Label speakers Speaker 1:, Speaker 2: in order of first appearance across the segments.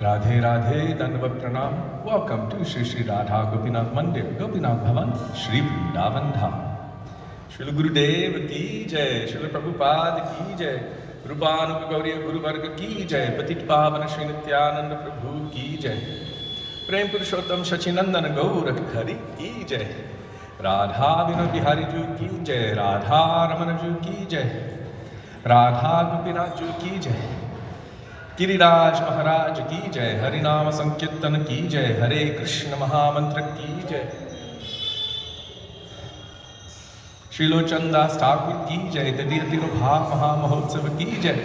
Speaker 1: Radhe Radhe Dandavat Pranam. Welcome to Shri Shri Radha Gopinath Mandir, Gopinath Bhavan, Shri Vrindavan Dham. Srila Gurudev ki jai, Srila Prabhupada ki jai, Rupanuga Gauriya Guru Varga ki jai, Patit Pavana Shri Nityananda Prabhu ki jai, Prem Purushottam Shachinandana Gaurak Hari ki jai, Radha Vinod Bihari Ju ki jai, Radha Ramana Ju ki jai, Radha Gopinath Ju ki jai, Giriraj Maharaj ki jai, Harinama Sankirtan ki jai, Hare Krishna Mahamantra ki jai, Srilo Chandas Thakur ki jai, Tadiya Tirobha Mahamahotsav ki jai,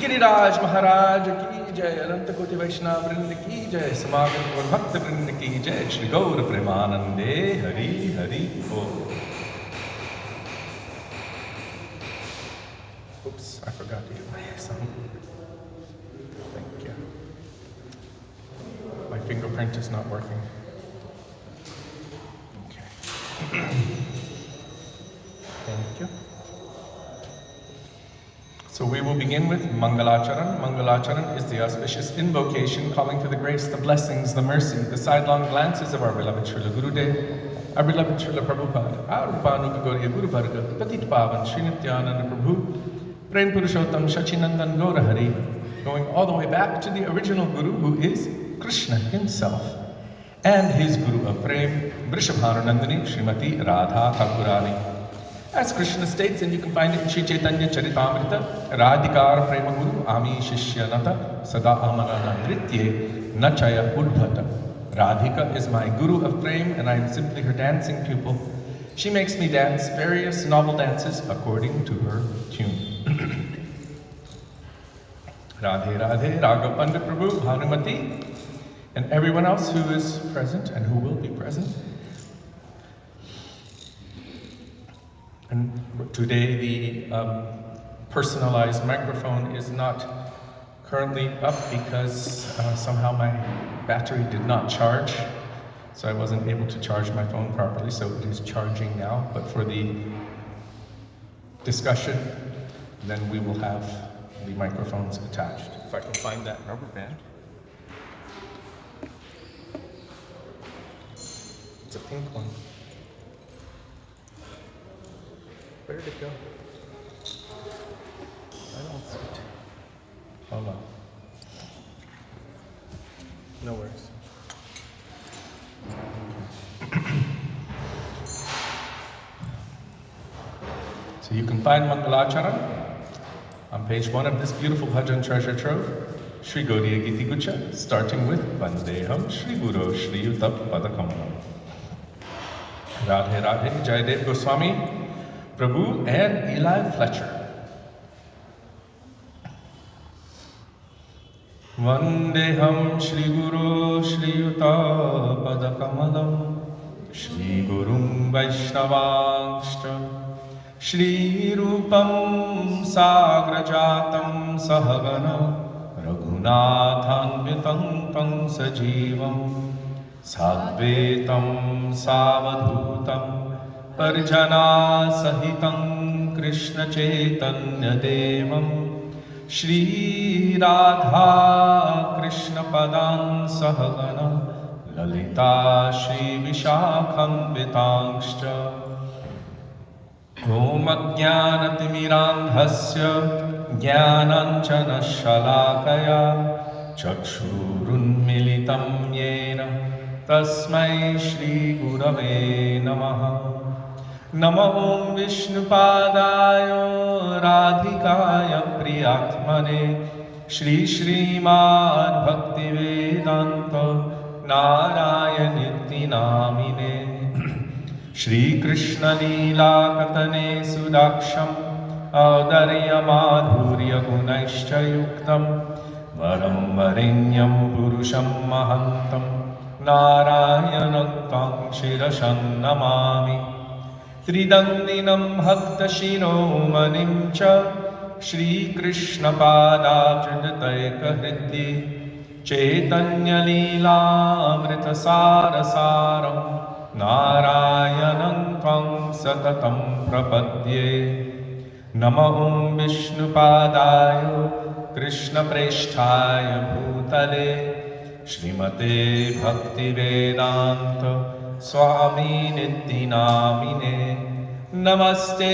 Speaker 1: Giriraj Maharaj ki jai, Ananta Koti Vaishnava Vrinda ki jai, Samagam Gaur Bhakta Vrinda ki jai, Shri Gaur Premanande, Hari Hari Bol. Oops, I forgot to do my song. Thank you. My fingerprint is not working. Okay. Thank you. So we will begin with Mangalacharan. Mangalacharan is the auspicious invocation calling for the grace, the blessings, the mercy, the sidelong glances of our beloved Srila Gurudev, our beloved Srila Prabhupada, our Rupanuga Gauriya Guru Varga, Patit Pavan Shri Nityananda Prabhu, Prem Purushottam Shachinandan Gaurahari, going all the way back to the original Guru, who is Krishna himself, and his Guru of Prem, Vrishabhananandini Srimati Radha Thakurani. As Krishna states, and you can find it in Sri Chaitanya Charitamrita, Radhikar Prema Guru Ami Shishyanata Sada Amanana Nritye Nachaya Udbhata. Radhika is my Guru of Prem, and I am simply her dancing pupil. She makes me dance various novel dances according to her tune. Radhe Radhe, Raghav Pandit Prabhu, Bhanumati, and everyone else who is present and who will be present. And today the personalized microphone is not currently up because somehow my battery did not charge. So I wasn't able to charge my phone properly, so it is charging now. But for the discussion, then we will have the microphones attached. If I can find that rubber band. It's a pink one. Where did it go? I don't see it. Hold on. No worries. So you can find Mangalacharan on page 1 of this beautiful bhajan treasure trove, Shri Gaudiya Giti Gucha, starting with Vandeham Shri Guru Shri Yutab Padakamalam. Radhe Radhe, Jayadev Goswami, Prabhu, and Eli Fletcher. Vandeham Shri Guru Shri Yuta Padakamalam Shri Gurum Vaishnavanscha Shri Rupam Sagrajatam Sahagana Raghunathanvitam Tam Sajivam Sadvetam Savadhutam Parjana Sahitam Krishna Chaitanya Devam Shri Radha Krishna Padan Sahagana Lalita Shri Vishakham Vitangscha Om Ajnanatimirandhasya Jnananjana Shalakaya Chakshurunmilitam Yena Tasmai Shri Gurave Namaha Namo Om Vishnupadaya Radhikaya Priyatmane Shri Srimad Bhaktivedanta Narayanitti Namine Shri Krishna Leela Katane Sudaksham Audarya Madhurya Gunaishcha Yuktam Varam Varinyam Purusham Mahantam Narayanakam Shirashan Namami Tridandinam Bhakta Shiromanim Cha Shri Krishna Padachadataika Hridyi Chaitanya Leela Amrita Sarasaram Narayanam Tvam Satatam Prapadye Namo Om Vishnupadaya कृष्णप्रेष्ठाय भूतले श्रीमते भक्तिवेदान्त स्वामिनिति नामिने। नमस्ते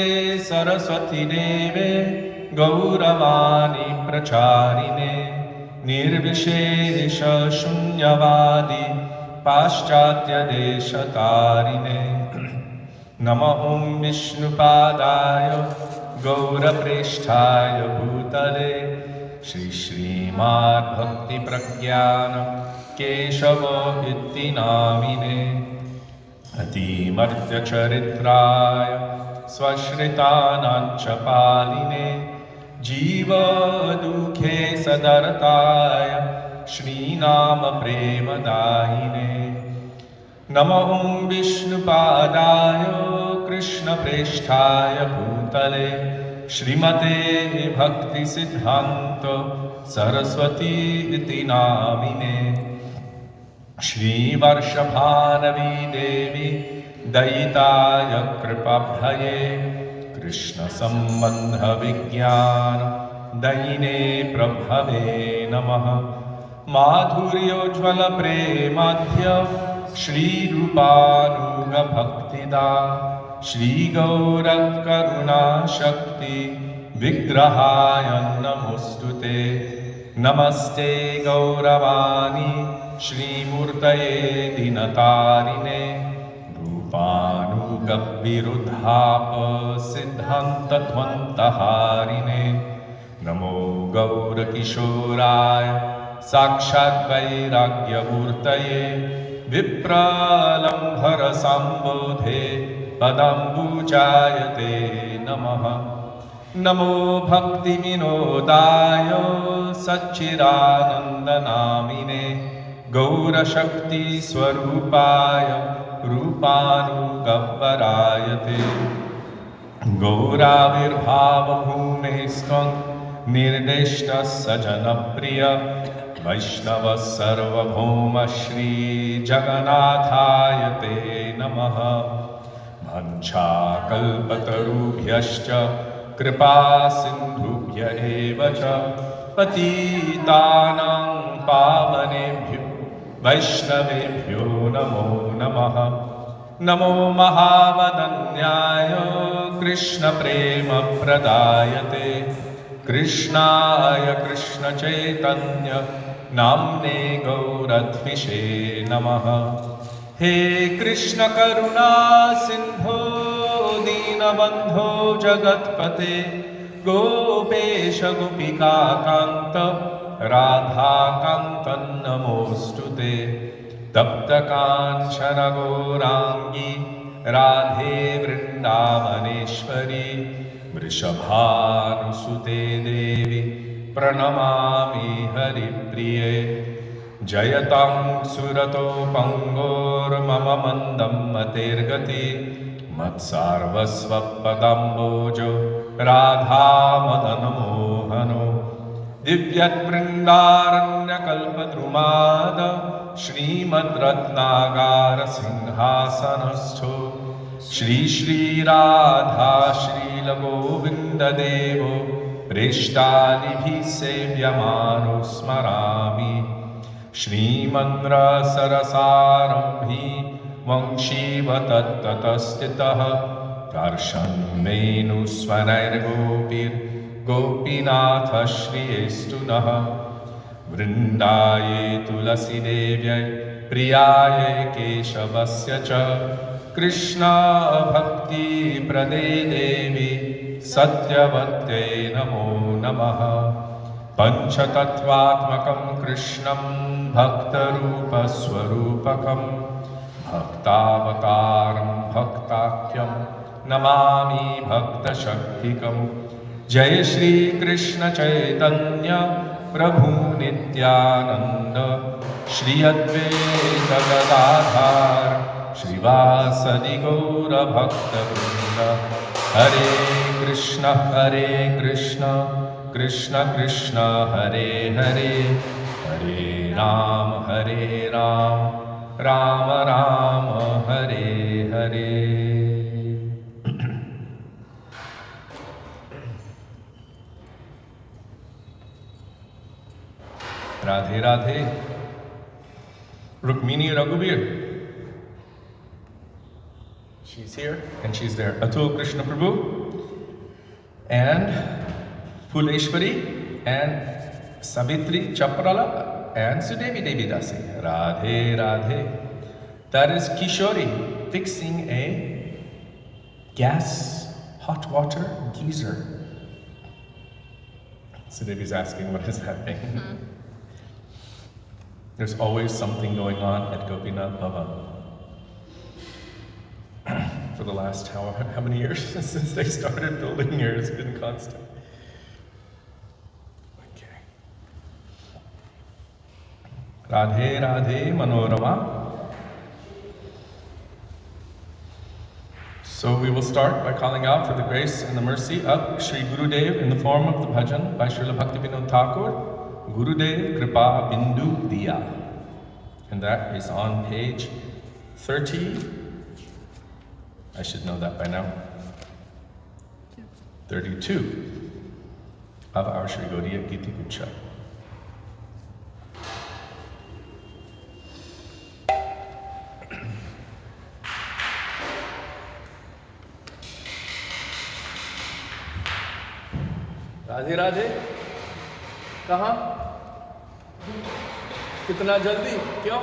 Speaker 1: सरस्वती देवे गौरवाणी प्रचारिणे निर्विशेष शून्यवादी पाश्चात्यदेशतारिणे। नमो ॐ विष्णुपादाय गौरप्रेष्ठाय भूतले श्रीमद्भक्तिप्रज्ञान केशव इति नामिने। अतिमर्त्यचरित्राय स्वश्रितानाञ्च पालिने जीवदुःखे सदरताय श्रीनाम प्रेमदायिने। नमो ॐ विष्णुपादाय कृष्णप्रेष्ठाय भूतले श्रीमते भक्तिसिद्धान्त सरस्वती इति नामिने। श्रीवर्षभानवी देवी दयिताय कृपाभये कृष्णसम्बन्धविज्ञान दयिने प्रभवे नमः। माधुर्योज्ज्वलप्रेमाध्य श्रीरूपानुगभक्तिदा श्रीगौरकरुणाशक्ति विग्रहाय नमोऽस्तुते। नमस्ते गौरवाणी श्रीमूर्तये दीनतारिणे रूपानुगविरुद्धाप सिद्धान्तध्वन्तहारिणे। नमो गौरकिशोराय साक्षात् वैराग्यमूर्तये विप्रलम्भरसम्बोधे पदाम्बुजायते नमः। नमो भक्तिविनोदाय सच्चिदानन्दनामिने गौरशक्तिस्वरूपाय रूपानुगव्वरायते। गौराविर्भावभूमेस्त्वं निर्दिष्टः सजनप्रिय वैष्णवः सर्वभौम श्रीजगन्नाथाय ते नमः। वञ्चाकल्पतरुभ्यश्च कृपासिन्धुभ्य एव च पतितानां पावनेभ्यो वैष्णवेभ्यो नमो नमः। नमो महावदन्याय कृष्णप्रेमप्रदायते कृष्णाय कृष्णचैतन्य नाम्ने गौरध्विषे नमः। हे कृष्ण करुणा सिन्धो दीनबन्धो जगत्पते गोपेश गोपिकान्त राधाकान्त नमोऽस्तु ते। तप्तकाञ्चन गौराङ्गी राधे वृन्दावनेश्वरी वृषभानुसुते देवी प्रणमामि हरिप्रिये। जयतां सुरतोपङ्गोर्मम मन्दं मतेर्गति मत्सार्वस्वपदाम्बोजो राधामदनमोहनो। दिव्यवृन्दारण्यकल्पद्रुमाद श्रीमद्रत्नागारसिंहासनस्थो श्री श्रीराधा श्रीलगोविन्ददेवो प्रेष्टादिभिः सेव्यमानो स्मरामि। श्रीमन्द्रसरसारम्भी वंशीवतस्ततस्थितः कर्षन्वेणुस्वनैर्गोपीर्गोपीनाथ श्रियेस्तु नः। वृन्दाये तुलसीदेव्यै प्रियायै केशवस्य च कृष्णभक्तिप्रदे देवी सत्यवत्यै नमो नमः। पञ्चतत्त्वात्मकं कृष्णं भक्तरूपस्वरूपकं भक्तावतारं भक्ताख्यं नमामि भक्तशक्तिकं। जय श्री कृष्ण चैतन्य प्रभु नित्यानंद श्री अद्वैत गदाधर श्रीवासदि गौर भक्तवृंद। हरे कृष्ण कृष्ण कृष्ण हरे हरे, हरे Ram Ram Ram Hare Hare. Radhe Radhe. Rukmini Raghubir. She's here and she's there. Atul Krishna Prabhu and Phuleshwari and Savitri Chaprala and Sudevi Devi Dasi. Radhe Radhe. That is Kishori fixing a gas hot water geyser. Sudevi's asking, what does that mean? Mm-hmm. There's always something going on at Gopinath Bhavan. For the last how many years since they started building here, it's been constant. Okay. Radhe Radhe Manorama. So we will start by calling out for the grace and the mercy of Sri Gurudev in the form of the bhajan by Srila Bhaktivinoda Thakur, Gurudev Kripa Bindu Diya. And that is on page 30. I should know that by now. 32 of our Sri Gaudiya Giti Gucha. Radhe Radhe. कहाँ? कितना जल्दी? क्यों?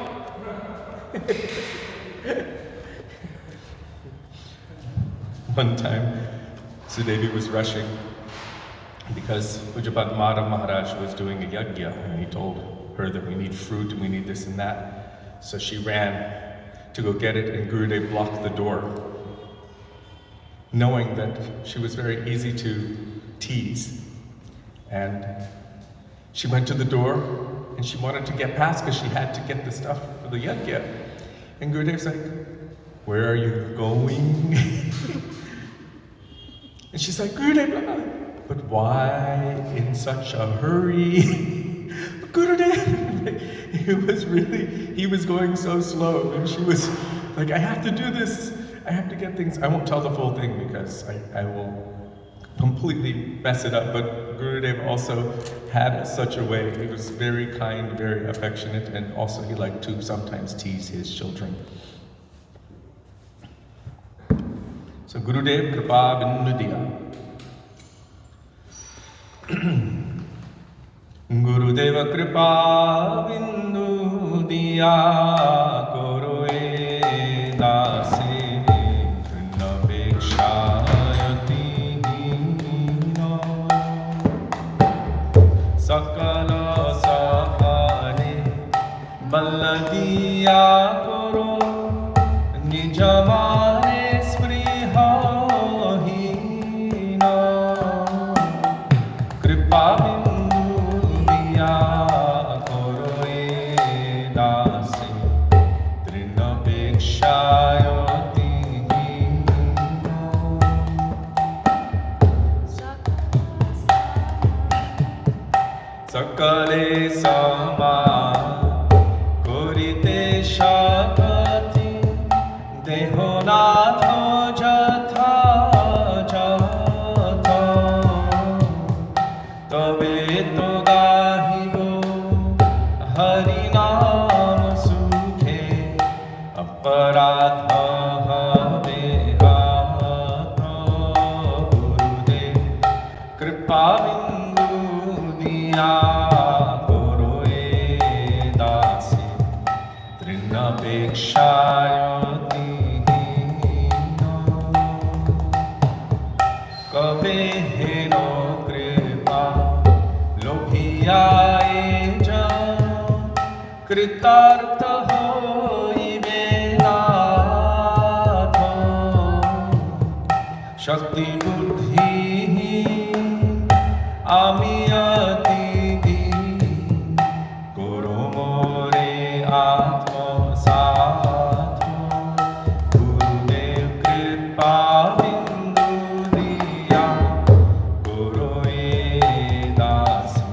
Speaker 1: One time, Sudevi was rushing because Pujapad Madhav Maharaj was doing a yajna, and he told her that we need fruit and we need this and that. So she ran to go get it, and Gurudev blocked the door, knowing that she was very easy to tease. And she went to the door and she wanted to get past because she had to get the stuff for the yajna. And Gurudev's like, "Where are you going?" And she's like, "Gurudev, blah, blah." But why in such a hurry? But Gurudev, he was going so slow, and she was like, "I have to do this. I have to get things." I won't tell the full thing because I will completely mess it up, but Gurudev also had such a way. He was very kind, very affectionate, and also he liked to sometimes tease his children. So Gurudev Kripa Bindu Diya. Gurudeva Kripa Bindu Diya Koroe Dase Trinapeksha Sakala Sakale Balladiya Koro Nijamare Spriha Hina Kripa Bindu Diya Koro E Dasi Trinapekshayoti Sakale Sama Kurite Shakati Dehonatho Jatha Jatha Tabe to gahibo Harinam Sukhe Aparatha Have Hatha Gurudev Kripa Koroe Dasi Trinapekshayoti Kabe Heno Kripa Lobhiyae Jan Kritartha Hoibe Natho Shakti Buddhi Amiyati di Guru More Atma Satho Gurudev Kripa Bindu Diya Guru E Dasi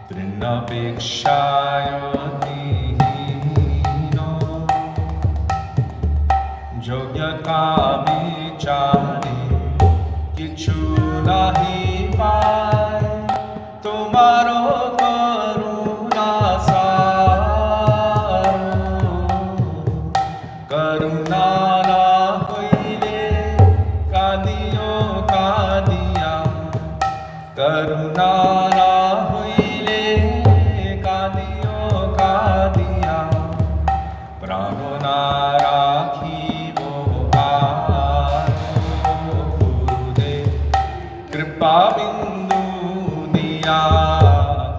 Speaker 1: Trinapekshayoti No Jogyata Vichari Kichu Nahi Pai Tumaro karuna করুণারা হইলে কাঁদিও কাঁদিয়া প্রাণনা রাখিব আর গুরুদেব কৃপা বিন্দু দিয়া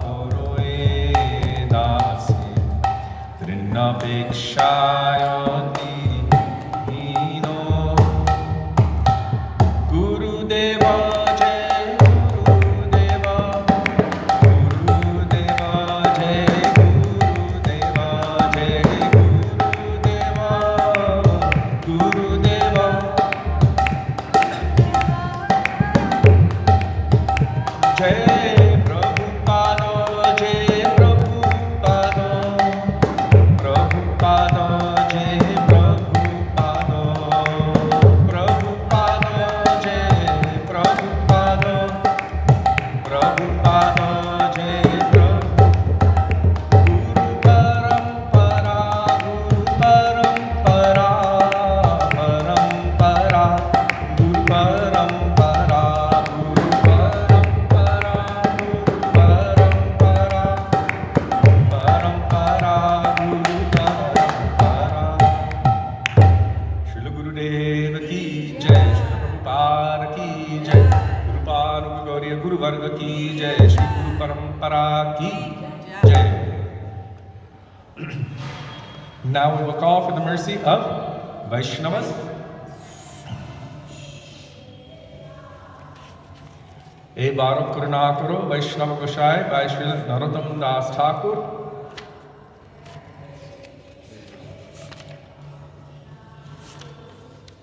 Speaker 1: করোয়ে দাসে তৃণাপেক্ষায়তি হীন গুরুদেব Now we will call for the mercy of Vaishnavas. E Baro Karunakaro Vaishnava Gosai Vaishvil Narottam Das Thakur.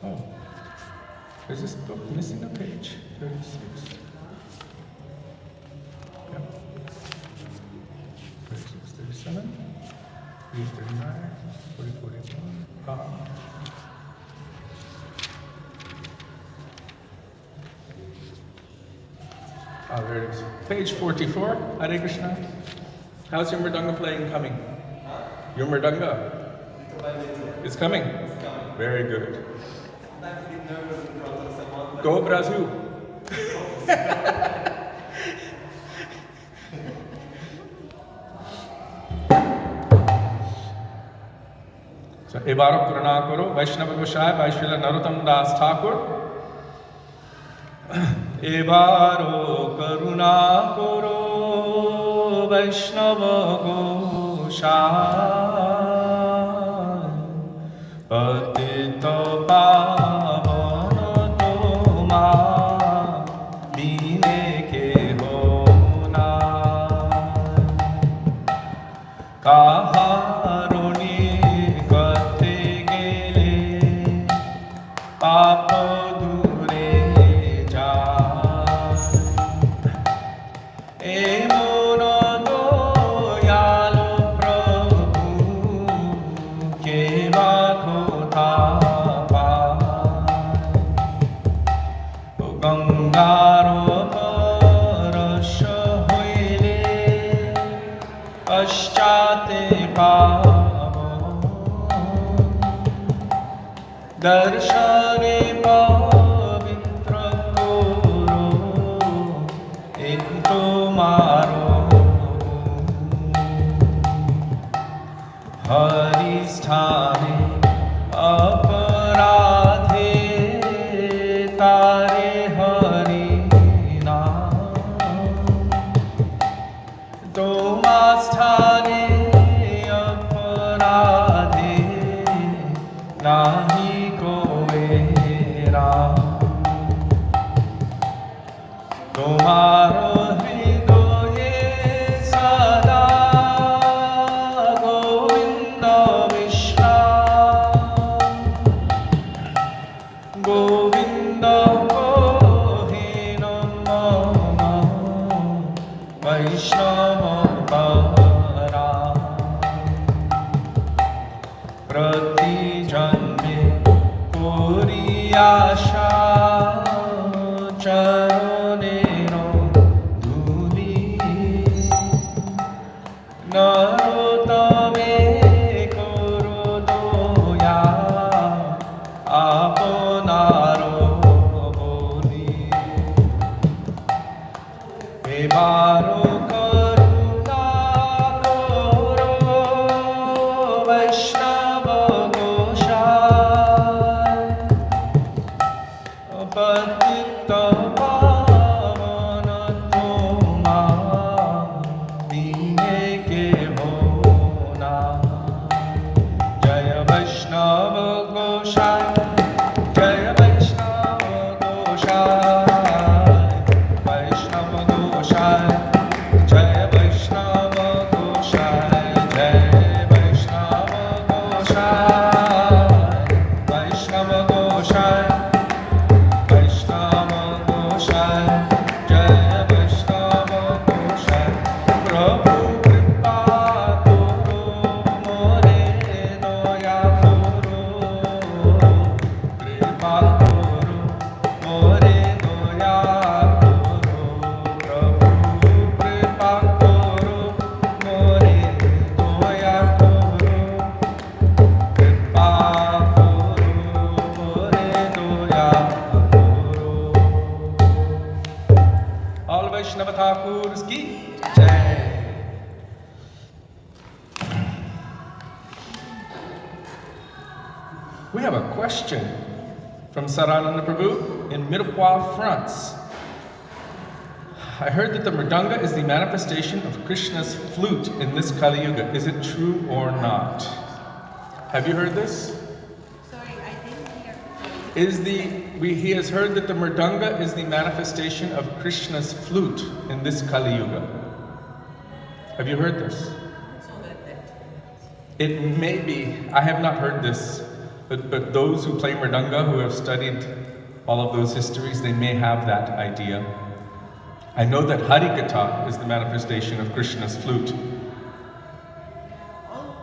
Speaker 1: Oh, is this book missing a page? 36. Yep. 36, 37. 39, 40, 41. There it is. Page 44, Hare Krishna. How's your mridanga playing coming? Your mridanga? It's coming? Very good. Go Brazil. So, Ebaro Karunakaro, Vaishnava Gosai, Vaishvila Narottam Das Thakur. Ebaro Karunakaro, Vaishnava Gosai, Patita Pavana Toma, Bine Ke Hona, Kaharoni Pap dure jay e mono doyalo prabhu ke bakotha paay o gangaro parasha hoile paschate pavo दर्शने पवित्र करो एक तुम्हारो हरि स्थाने अपराधे तारे हरि नाम तुमा स्थाने अपराधे नाही तुम्हारो हृदय सदा गोविंद विश्राम गोविंद कोहेन मम वैष्णव परा प्रति जन्मे कोरी आशा चरणे नरोत्तमे करो दया आपनारो बोली Ebaro karuna koro Vaishnava Goshai Patita Pavana Toma Dine ke hona Jaya Vaishnava Goshai Jaya Vaishnava Goshai Vaishnava Goshai Jaya Vaishnava Goshai Jaya Vaishnava Goshai Vaishnava Goshai Vaishnava Goshai Jaya Vaishnava Goshai Prabhu Kripa Karo More Doya Karo Kripa Karo More Doya Karo Prabhu Kripa Karo More Doya Karo Kripa Karo More Doya Karo. All Vaishnava Thakurs ki jai. We have a question from Sarananda Prabhu in Mirepoix, France. I heard that the mridanga is the manifestation of Krishna's flute in this Kali Yuga. Is it true or not? Have you heard this?
Speaker 2: Sorry, I didn't hear.
Speaker 1: He has heard that the mridanga is the manifestation of Krishna's flute in this Kali Yuga. Have you heard this?
Speaker 2: So that.
Speaker 1: It may be. I have not heard this, but those who play mridanga, who have studied all of those histories, they may have that idea. I know that Harikatha is the manifestation of Krishna's flute.
Speaker 2: All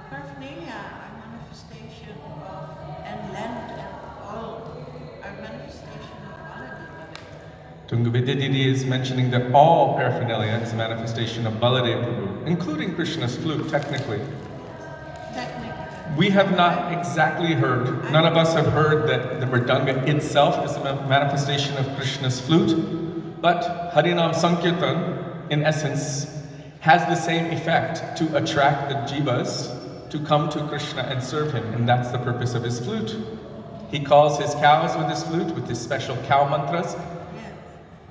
Speaker 2: paraphernalia are manifestation of, and land and all are manifestation of Baladev.
Speaker 1: Tungavidya Didi is mentioning that all paraphernalia is a manifestation of Baladev Prabhu, including Krishna's flute, technically.
Speaker 2: Technically.
Speaker 1: We have not exactly heard, none of us have heard that the mridanga itself is a manifestation of Krishna's flute, but Harinam Sankirtan, in essence, has the same effect to attract the jivas to come to Krishna and serve him, and that's the purpose of his flute. He calls his cows with his flute, with his special cow mantras,
Speaker 2: Yes.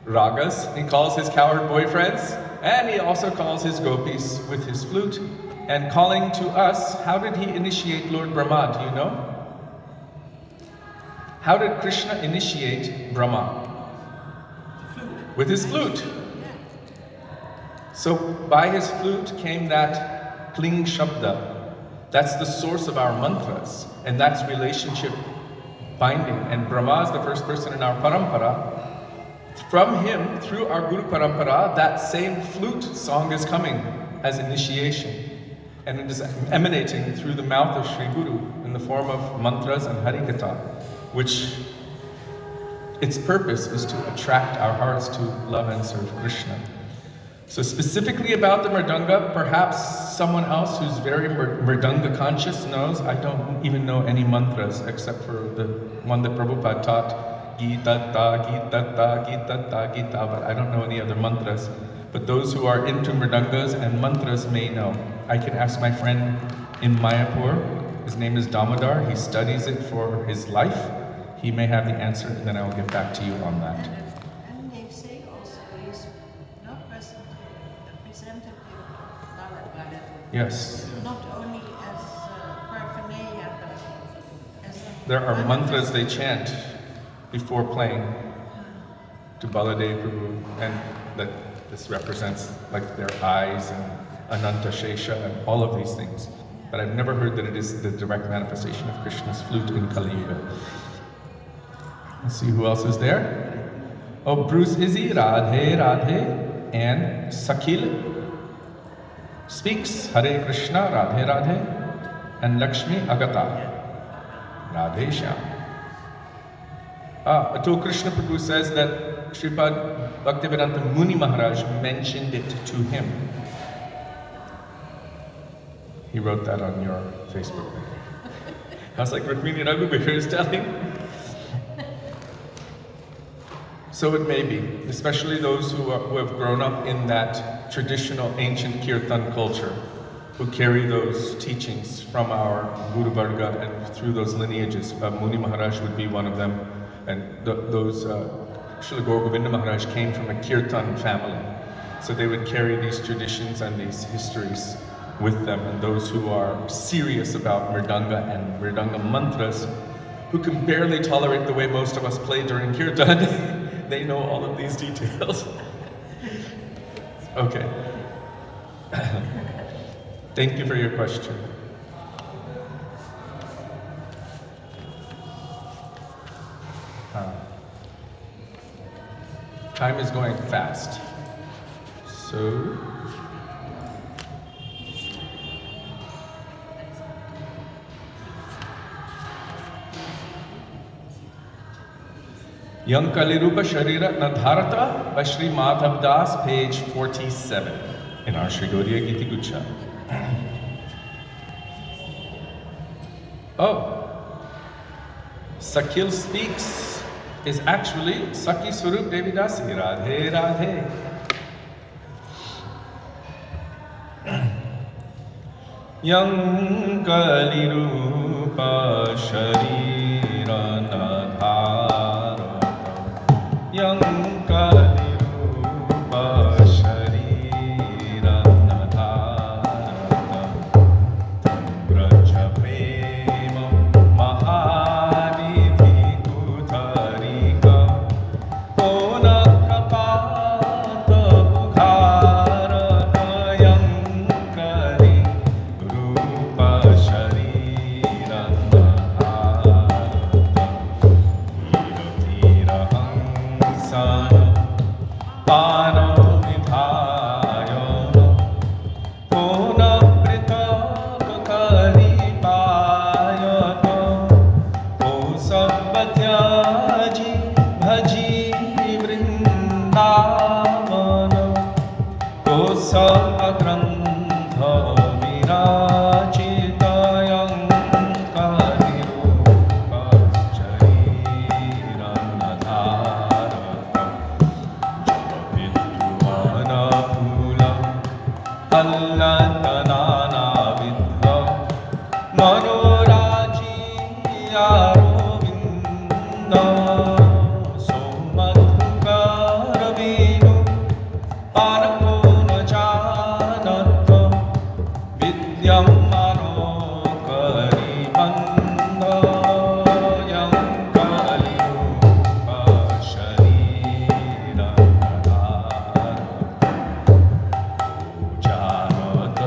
Speaker 1: ragas. He calls his cowherd boyfriends, and he also calls his gopis with his flute. And calling to us, how did he initiate Lord Brahma? Do you know? How did Krishna initiate Brahma? With his flute. So by his flute came that kling shabda. That's the source of our mantras, and that's relationship binding. And Brahma is the first person in our parampara. From him, through our Guru parampara, that same flute song is coming as initiation. And it is emanating through the mouth of Sri Guru in the form of mantras and Harikatha, which its purpose is to attract our hearts to love and serve Krishna. So specifically about the mridanga, perhaps someone else who's very mridanga conscious knows. I don't even know any mantras except for the one that Prabhupada taught, Gita ta, Gita ta, Gita ta, Gita, but I don't know any other mantras. But those who are into mridangas and mantras may know. I can ask my friend in Mayapur, his name is Damodar, he studies it for his life. He may have the answer, and then I will get back to you on that.
Speaker 2: And they say also he's not representative of Baladev.
Speaker 1: Yes.
Speaker 2: Not only as paraphernalia, but as a
Speaker 1: There are mantras they chant before playing to Baladev Prabhu, and that this represents like their eyes and Ananta Shesha and all of these things. But I've never heard that it is the direct manifestation of Krishna's flute in Kali Yuga. Let's see who else is there. Oh, Bruce Izzy, Radhe Radhe, and Sakil speaks Hare Krishna, Radhe Radhe, and Lakshmi Agata, Radhe Shyam. Atul Krishna Prabhu says that Sripad Bhaktivedanta Muni Maharaj mentioned it to him. He wrote that on your Facebook. I was like, Rukmini Raghubir is telling. So it may be, especially those who have grown up in that traditional ancient kirtan culture, who carry those teachings from our Guru Varga and through those lineages. Muni Maharaj would be one of them, and those Srila Gaur Govinda Maharaj came from a kirtan family. So they would carry these traditions and these histories with them, and those who are serious about Mridanga and Mridanga mantras, who can barely tolerate the way most of us play during kirtan, they know all of these details. Okay. Thank you for your question. Time is going fast. So, Young Kalirupa Sharira Nadharata by Sri Madhav Das, page 47 in our Sri Gaudiya Giti Gucha. Oh, Sakil Speaks is actually Saki Swarup Devidasi. Radhe Radhe. Yang Kalirupa Sharira Nadharata, Yang Kalirupa Sharira Nadharata, Braja Prema Mahanidhi Kutarika, Kona Kapata Bukharata, Yang Kalirupa Sharira Nadharata, Tira Hangsana Pano Vidhayana, Kona Pritaka Karipayana, O Sabbatyaji Bhaji Vrindavana, O Sagrantha Virachita, Yang Kalirupa Sharira Nadharata, Vidvana Phula Allatanana Vidha, Manoraji Arovinda, Somadhukaravinu Panako Najanata, Vidyam Manokaribandha, Yang Kalirupa Sharira Nadharata, Janata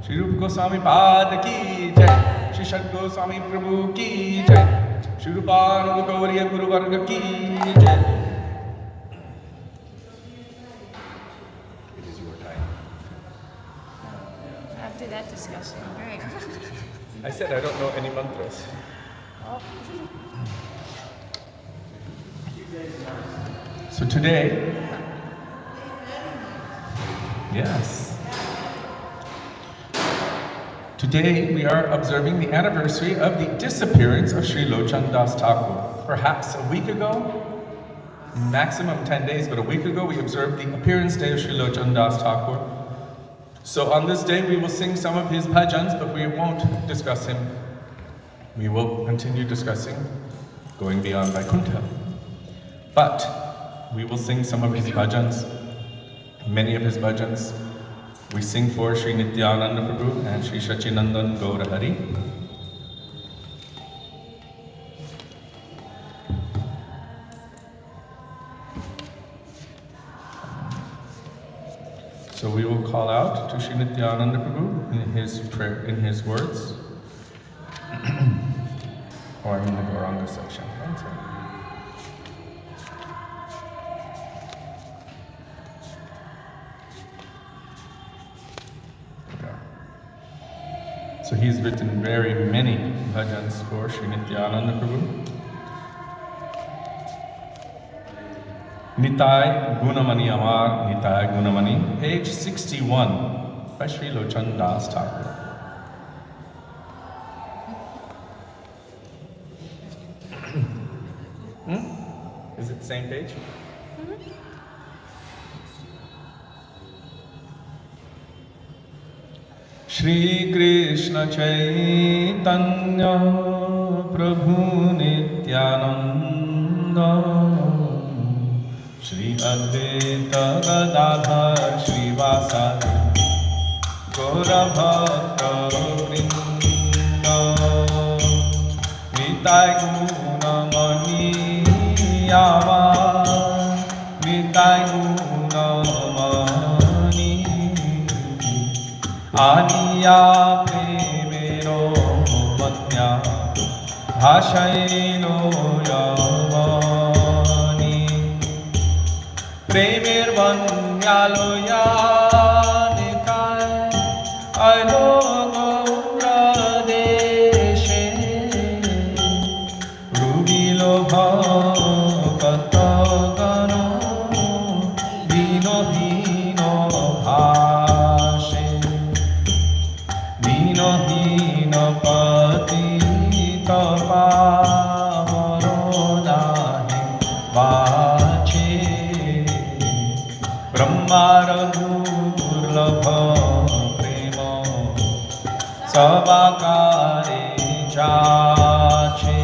Speaker 1: Shri Rupa Goswami Pad ki jai, Shri Shad Goswami Prabhu ki jai, Shri Rupanuga Gauriya Guru Varga ki jai. It is your time.
Speaker 3: After that discussion, very good.
Speaker 1: I said I don't know any mantras. So today, yes. Today we are observing the anniversary of the disappearance of Sri Lochan Das Thakur. Perhaps a week ago, maximum 10 days, but a week ago we observed the appearance day of Sri Lochan Das Thakur. So on this day we will sing some of his bhajans, but we won't discuss him. We will continue discussing going beyond Vaikuntha. But we will sing some of his bhajans, many of his bhajans. We sing for Sri Nityananda Prabhu and Sri Shachinandan Gaura Hari. So we will call out to Sri Nityananda Prabhu in his prayer, in his words, or in the Gauranga section. One second. So he's written very many bhajans for Sri Nityananda Prabhu. Nitai Gunamani Amar, Nitai Gunamani, page 61 by Sri Lochan Das Thakur. Is it the same page? Shri Krishna Chaitanya Prabhu Nityananda Shri Advaita Gadadhar Shri Vasadi Gaura Bhakta Vrinda Nitai Gunamani Yama Nitai Gunamani Aniya Premero Matya Bhashaino Yamani Premer Vanyaloya Nitai Aloga Deshe Rubilo Bhakatagano Dino Hino Bhashe Dino Hino Patita Pavaro Nahi Vache Brahmara Durlabha Prema Sabakare Jache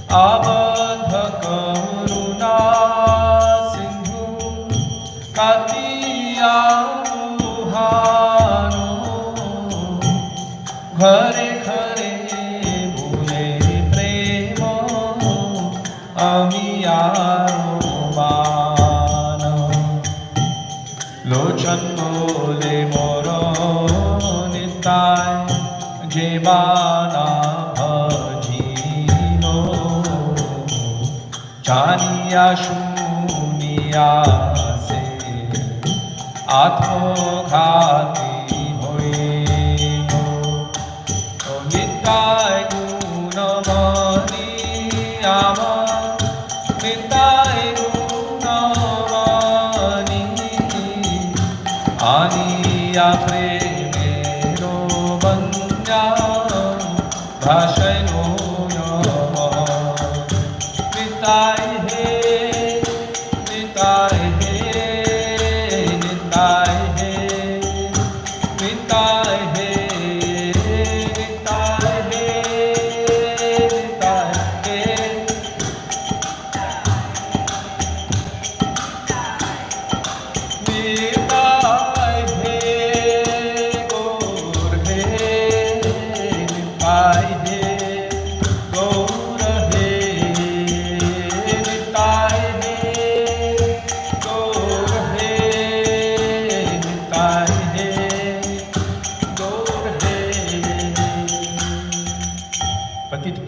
Speaker 1: Abadha Karuna Sindhu Katiya Muhano Ghare Ghare Bhule Prema Amiyaro Bana Lochan Bole Moro Nitai Jebana Bhajino Janiya Shuniya Se Atmo Ghati Hoino Nitai Gunamani Yama Nitai Gunamani Aniya Premero Banya Bhashaino Yama Nitai He Nitai He Nitai He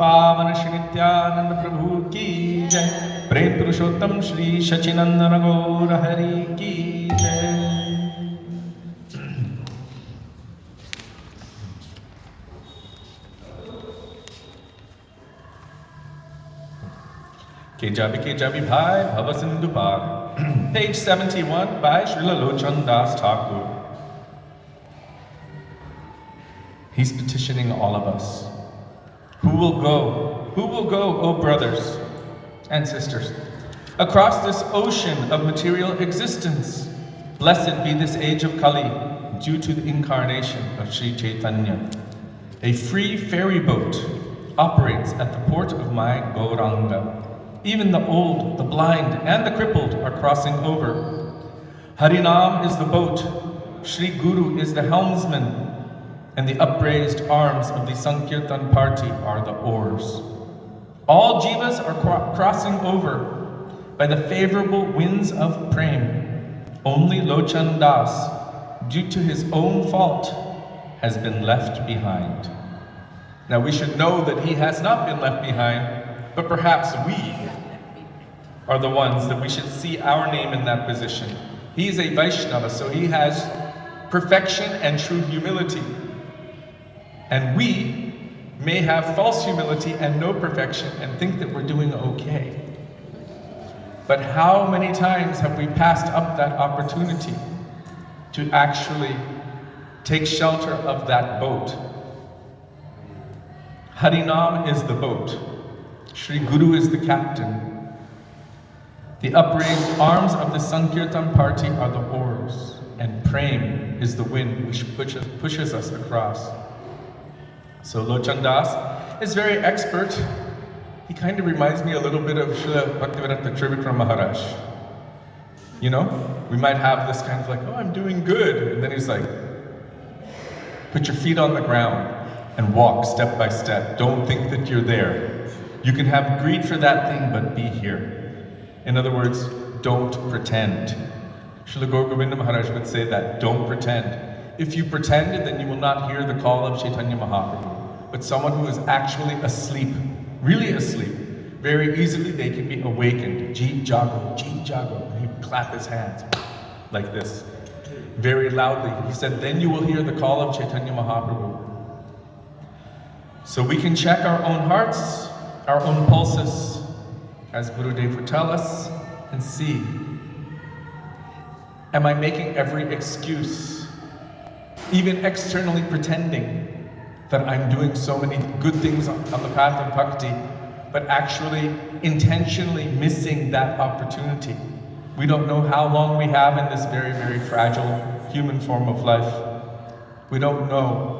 Speaker 1: पावन श्री नित्यानंद प्रभु की जय। प्रेम पुरुषोत्तम श्री शचिनंदन गौर हरि की जय। Kejabi Bhai Bhava Sindhu Par. Page 71 by Srila Lochan Das Thakur. He's petitioning all of us. Who will go? Who will go, O brothers and sisters, across this ocean of material existence? Blessed be this age of Kali, due to the incarnation of Sri Chaitanya. A free ferry boat operates at the port of my Gauranga. Even the old, the blind, and the crippled are crossing over. Harinam is the boat, Sri Guru is the helmsman, and the upraised arms of the Sankirtan party are the oars. All jivas are crossing over by the favorable winds of Prem. Only Lochan Das, due to his own fault, has been left behind. Now we should know that he has not been left behind, but perhaps we are the ones that we should see our name in that position. He is a Vaishnava, so he has perfection and true humility. And we may have false humility and no perfection and think that we're doing okay. But how many times have we passed up that opportunity to actually take shelter of that boat? Harinam is the boat. Sri Guru is the captain. The upraised arms of the Sankirtan party are the oars, and Prem is the wind which pushes us across. So Lochan Das is very expert. He kind of reminds me a little bit of Srila Bhaktivedanta Trivikram Maharaj. You know, we might have this kind of like, oh, I'm doing good. And then he's like, put your feet on the ground and walk step by step. Don't think that you're there. You can have greed for that thing, but be here. In other words, don't pretend. Srila Gaur Govinda Maharaj would say that, don't pretend. If you pretend, then you will not hear the call of Chaitanya Mahaprabhu. But someone who is actually asleep, really asleep, very easily they can be awakened. Jeev Jago, Jeev Jago. And he would clap his hands like this, very loudly. He said, then you will hear the call of Chaitanya Mahaprabhu. So we can check our own hearts, our own pulses, as Gurudev would tell us, and see, am I making every excuse, even externally pretending that I'm doing so many good things on the path of bhakti, but actually intentionally missing that opportunity? We don't know how long we have in this very, very fragile human form of life. We don't know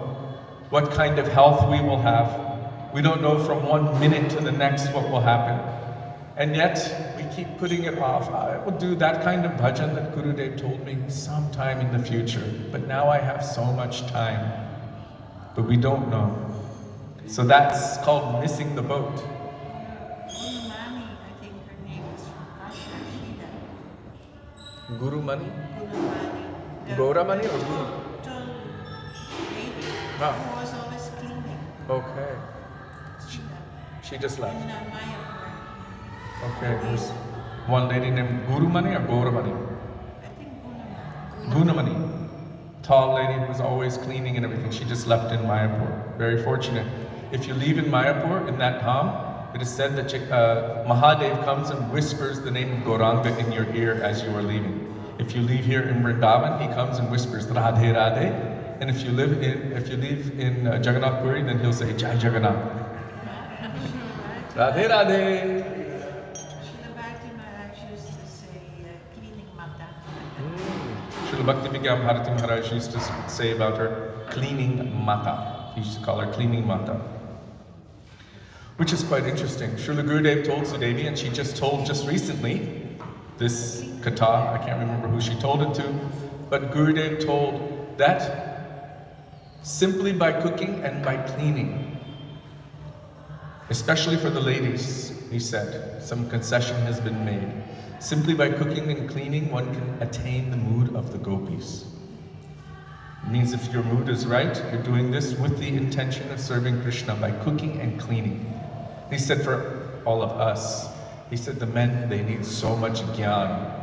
Speaker 1: what kind of health we will have. We don't know from 1 minute to the next what will happen. And yet, we keep putting it off. I will do that kind of bhajan that Gurudev told me sometime in the future. But now I have so much time. But we don't know. So that's called missing the boat.
Speaker 2: Gurumani, I think her name is from Russia, she died.
Speaker 1: Guru Mani?
Speaker 2: Gurumani.
Speaker 1: Gaura Mani or Guru?
Speaker 2: Tall lady
Speaker 1: Ah.
Speaker 2: who was always cleaning.
Speaker 1: Okay.
Speaker 2: She died.
Speaker 1: She just left.
Speaker 2: In Mayapur.
Speaker 1: Okay, there's one lady named Guru Mani or Gaura Mani?
Speaker 2: I think Gurumani.
Speaker 1: Gunamani. Tall lady who was always cleaning and everything. She just left in Mayapur. Very fortunate. If you leave in Mayapur, in that dham, it is said that Mahadev comes and whispers the name of Gauranga in your ear as you are leaving. If you leave here in Vrindavan, he comes and whispers Radhe Radhe. And if you leave in Jagannath Puri, then he'll say Jai Jagannath. Radhe Radhe.
Speaker 2: Srila Bharati Maharaj used to say cleaning mata.
Speaker 1: Srila Bhakti Vigyam Bharati Maharaj used to say about her, cleaning mata. He used to call her cleaning mata. Which is quite interesting. Srila Gurudev told Sudevi, and she just told just recently, this katha, I can't remember who she told it to, but Gurudev told that simply by cooking and by cleaning, especially for the ladies, he said, some concession has been made. Simply by cooking and cleaning, one can attain the mood of the gopis. It means if your mood is right, you're doing this with the intention of serving Krishna by cooking and cleaning. He said for all of us, he said the men, they need so much gyan.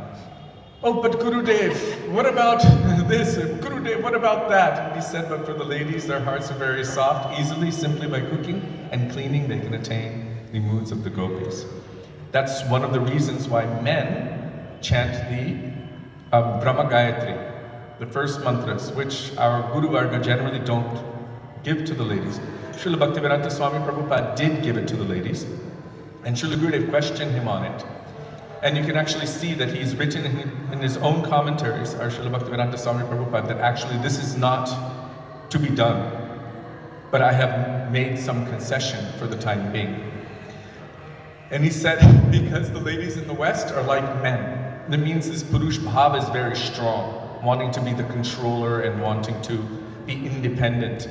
Speaker 1: Oh, but Gurudev, what about this? Gurudev, what about that? And he said, but for the ladies, their hearts are very soft. Easily, simply by cooking and cleaning, they can attain the moods of the gopis. That's one of the reasons why men chant the Brahma Gayatri, the first mantras, which our Guru Varga generally don't give to the ladies. Srila Bhaktivedanta Swami Prabhupada did give it to the ladies, and Srila Gurudev questioned him on it. And you can actually see that he's written in his own commentaries, our Srila Bhaktivedanta Swami Prabhupada, that actually this is not to be done, but I have made some concession for the time being. And he said, because the ladies in the West are like men. That means this Purush Bhava is very strong, wanting to be the controller and wanting to be independent.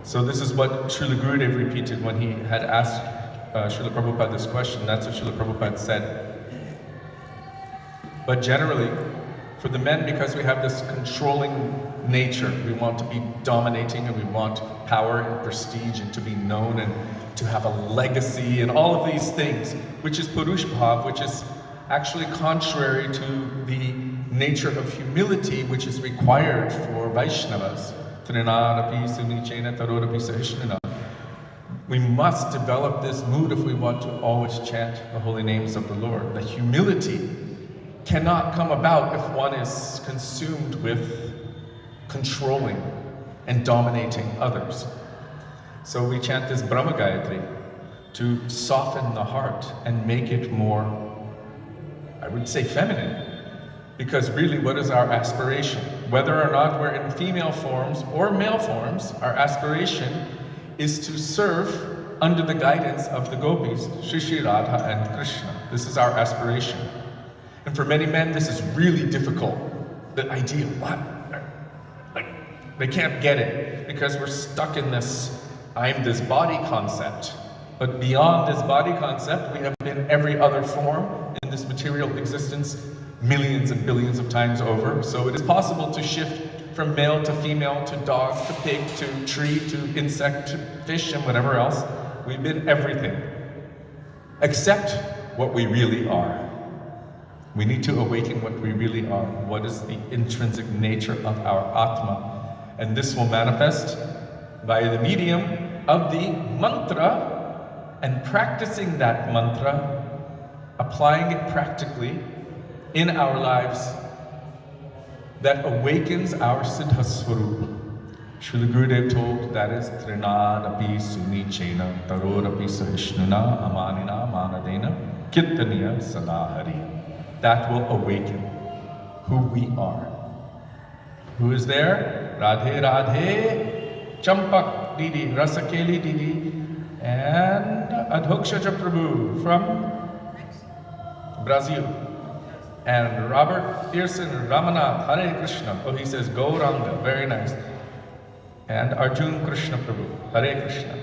Speaker 1: So this is what Srila Gurudev repeated when he had asked Srila Prabhupada this question. That's what Srila Prabhupada said. But generally, for the men, because we have this controlling nature, we want to be dominating and we want power and prestige and to be known and to have a legacy and all of these things, which is Purush Bhav, which is actually contrary to the nature of humility which is required for Vaishnavas. We must develop this mood if we want to always chant the holy names of the Lord. The humility cannot come about if one is consumed with controlling and dominating others. So we chant this Brahma Gayatri to soften the heart and make it more, I would say, feminine. Because really, what is our aspiration? Whether or not we're in female forms or male forms, our aspiration is to serve under the guidance of the gopis, Shri Radha and Krishna. This is our aspiration. And for many men, this is really difficult. The idea, what? Like, they can't get it because we're stuck in this, I'm this body concept. But beyond this body concept, we have been every other form in this material existence millions and billions of times over. So it is possible to shift from male to female, to dog, to pig, to tree, to insect, to fish, and whatever else. We've been everything, except what we really are. We need to awaken what we really are. What is the intrinsic nature of our Atma? And this will manifest by the medium of the mantra and practicing that mantra, applying it practically in our lives, that awakens our Siddha Swarupa. Srila Gurudev told that is Trinadapi Sunichena Tarorapi Sahishnuna Amanina Manadena Kirtaniya Sadahari. That will awaken who we are. Who is there? Radhe Radhe, Champak Didi, Rasakeli Didi, and Adhokshaja Prabhu from Brazil. And Robert Pearson Ramanath, Hare Krishna. Oh, he says Gauranga, very nice. And Arjun Krishna Prabhu, Hare Krishna.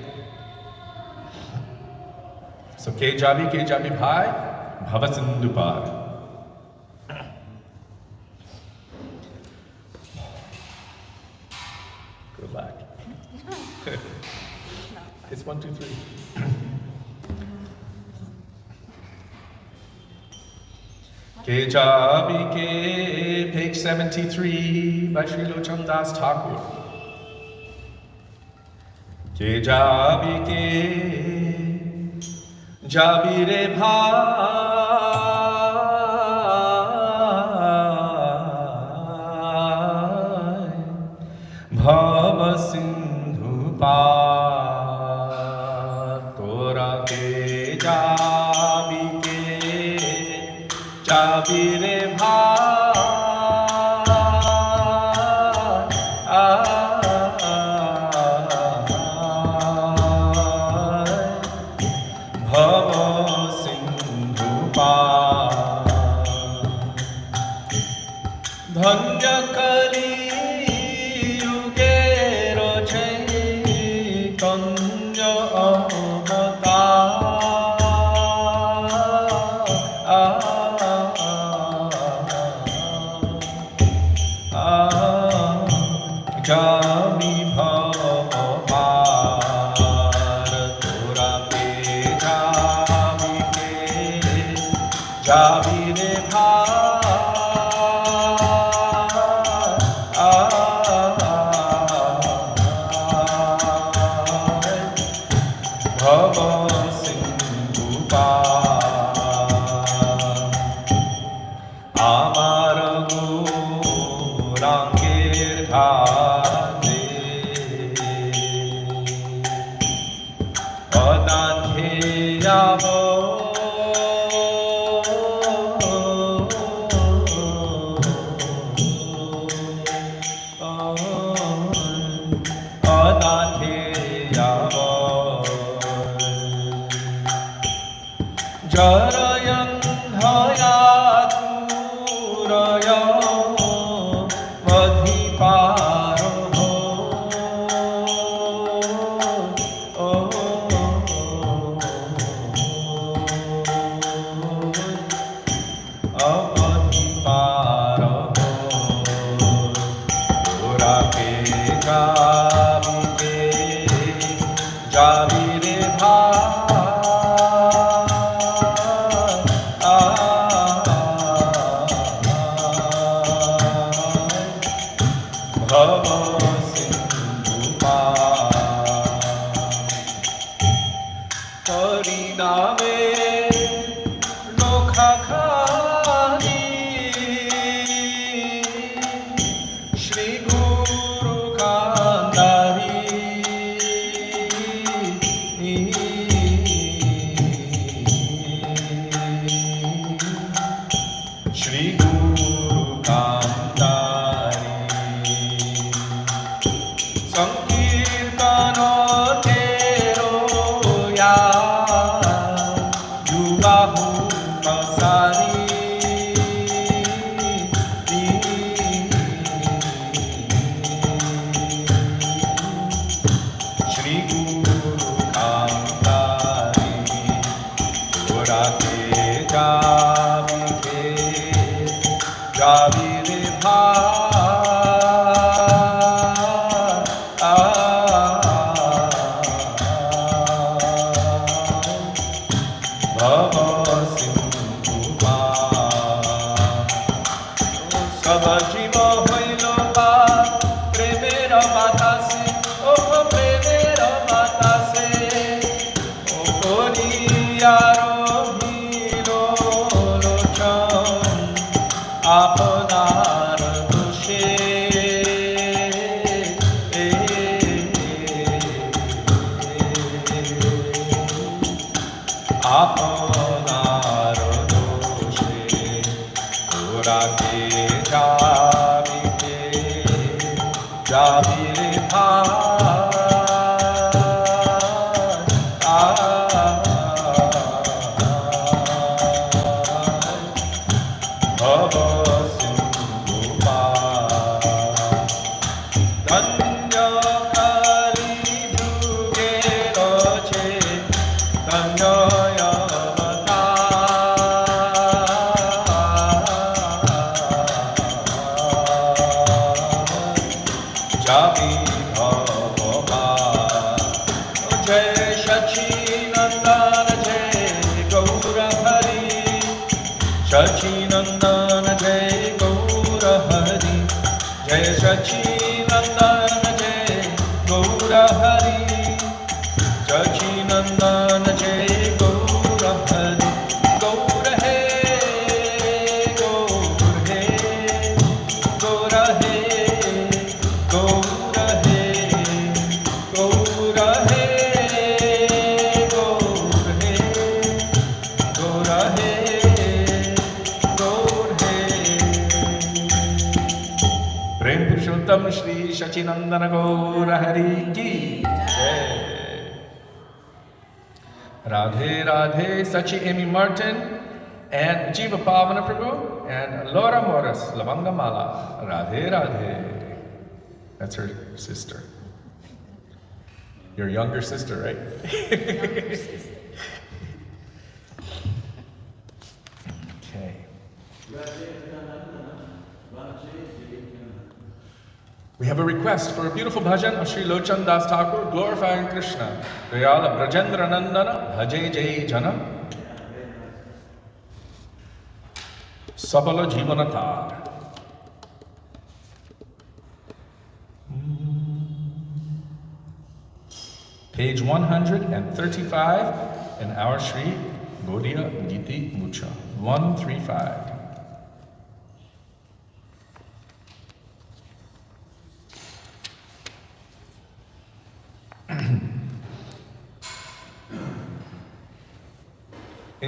Speaker 1: So Ke Jabi Bhai, Bhavasindhu Par. Good luck. It's 1, 2, 3. Ke Jabi Ke, page 73 by Sri Lochan Das Thakur. Ke Jabi Ke, Jabi Re Bhai, Bhava Sindhu Par, Tora Ke Jabi Ke, Jabi Re Bhai, Bhava Sindhu Par, Dhanya Kali Jami Bhava Par, Tora Pe Nandana Gaura Hari Ki Jai. Radhe Radhe Sachi Amy Martin and Jiva Pavana Prabhu and Laura Morris Lavanga Mala. Radhe Radhe. That's her sister. Your younger sister, right?
Speaker 3: Younger sister.
Speaker 1: Okay. We have a request for a beautiful bhajan of Sri Lochan Das Thakur glorifying Krishna. Dayala Brajendra Nandana Bhaje Jai Jana Sabala Jivanatar. Page 135 in our Sri Gaudiya Giti Mucha. 135.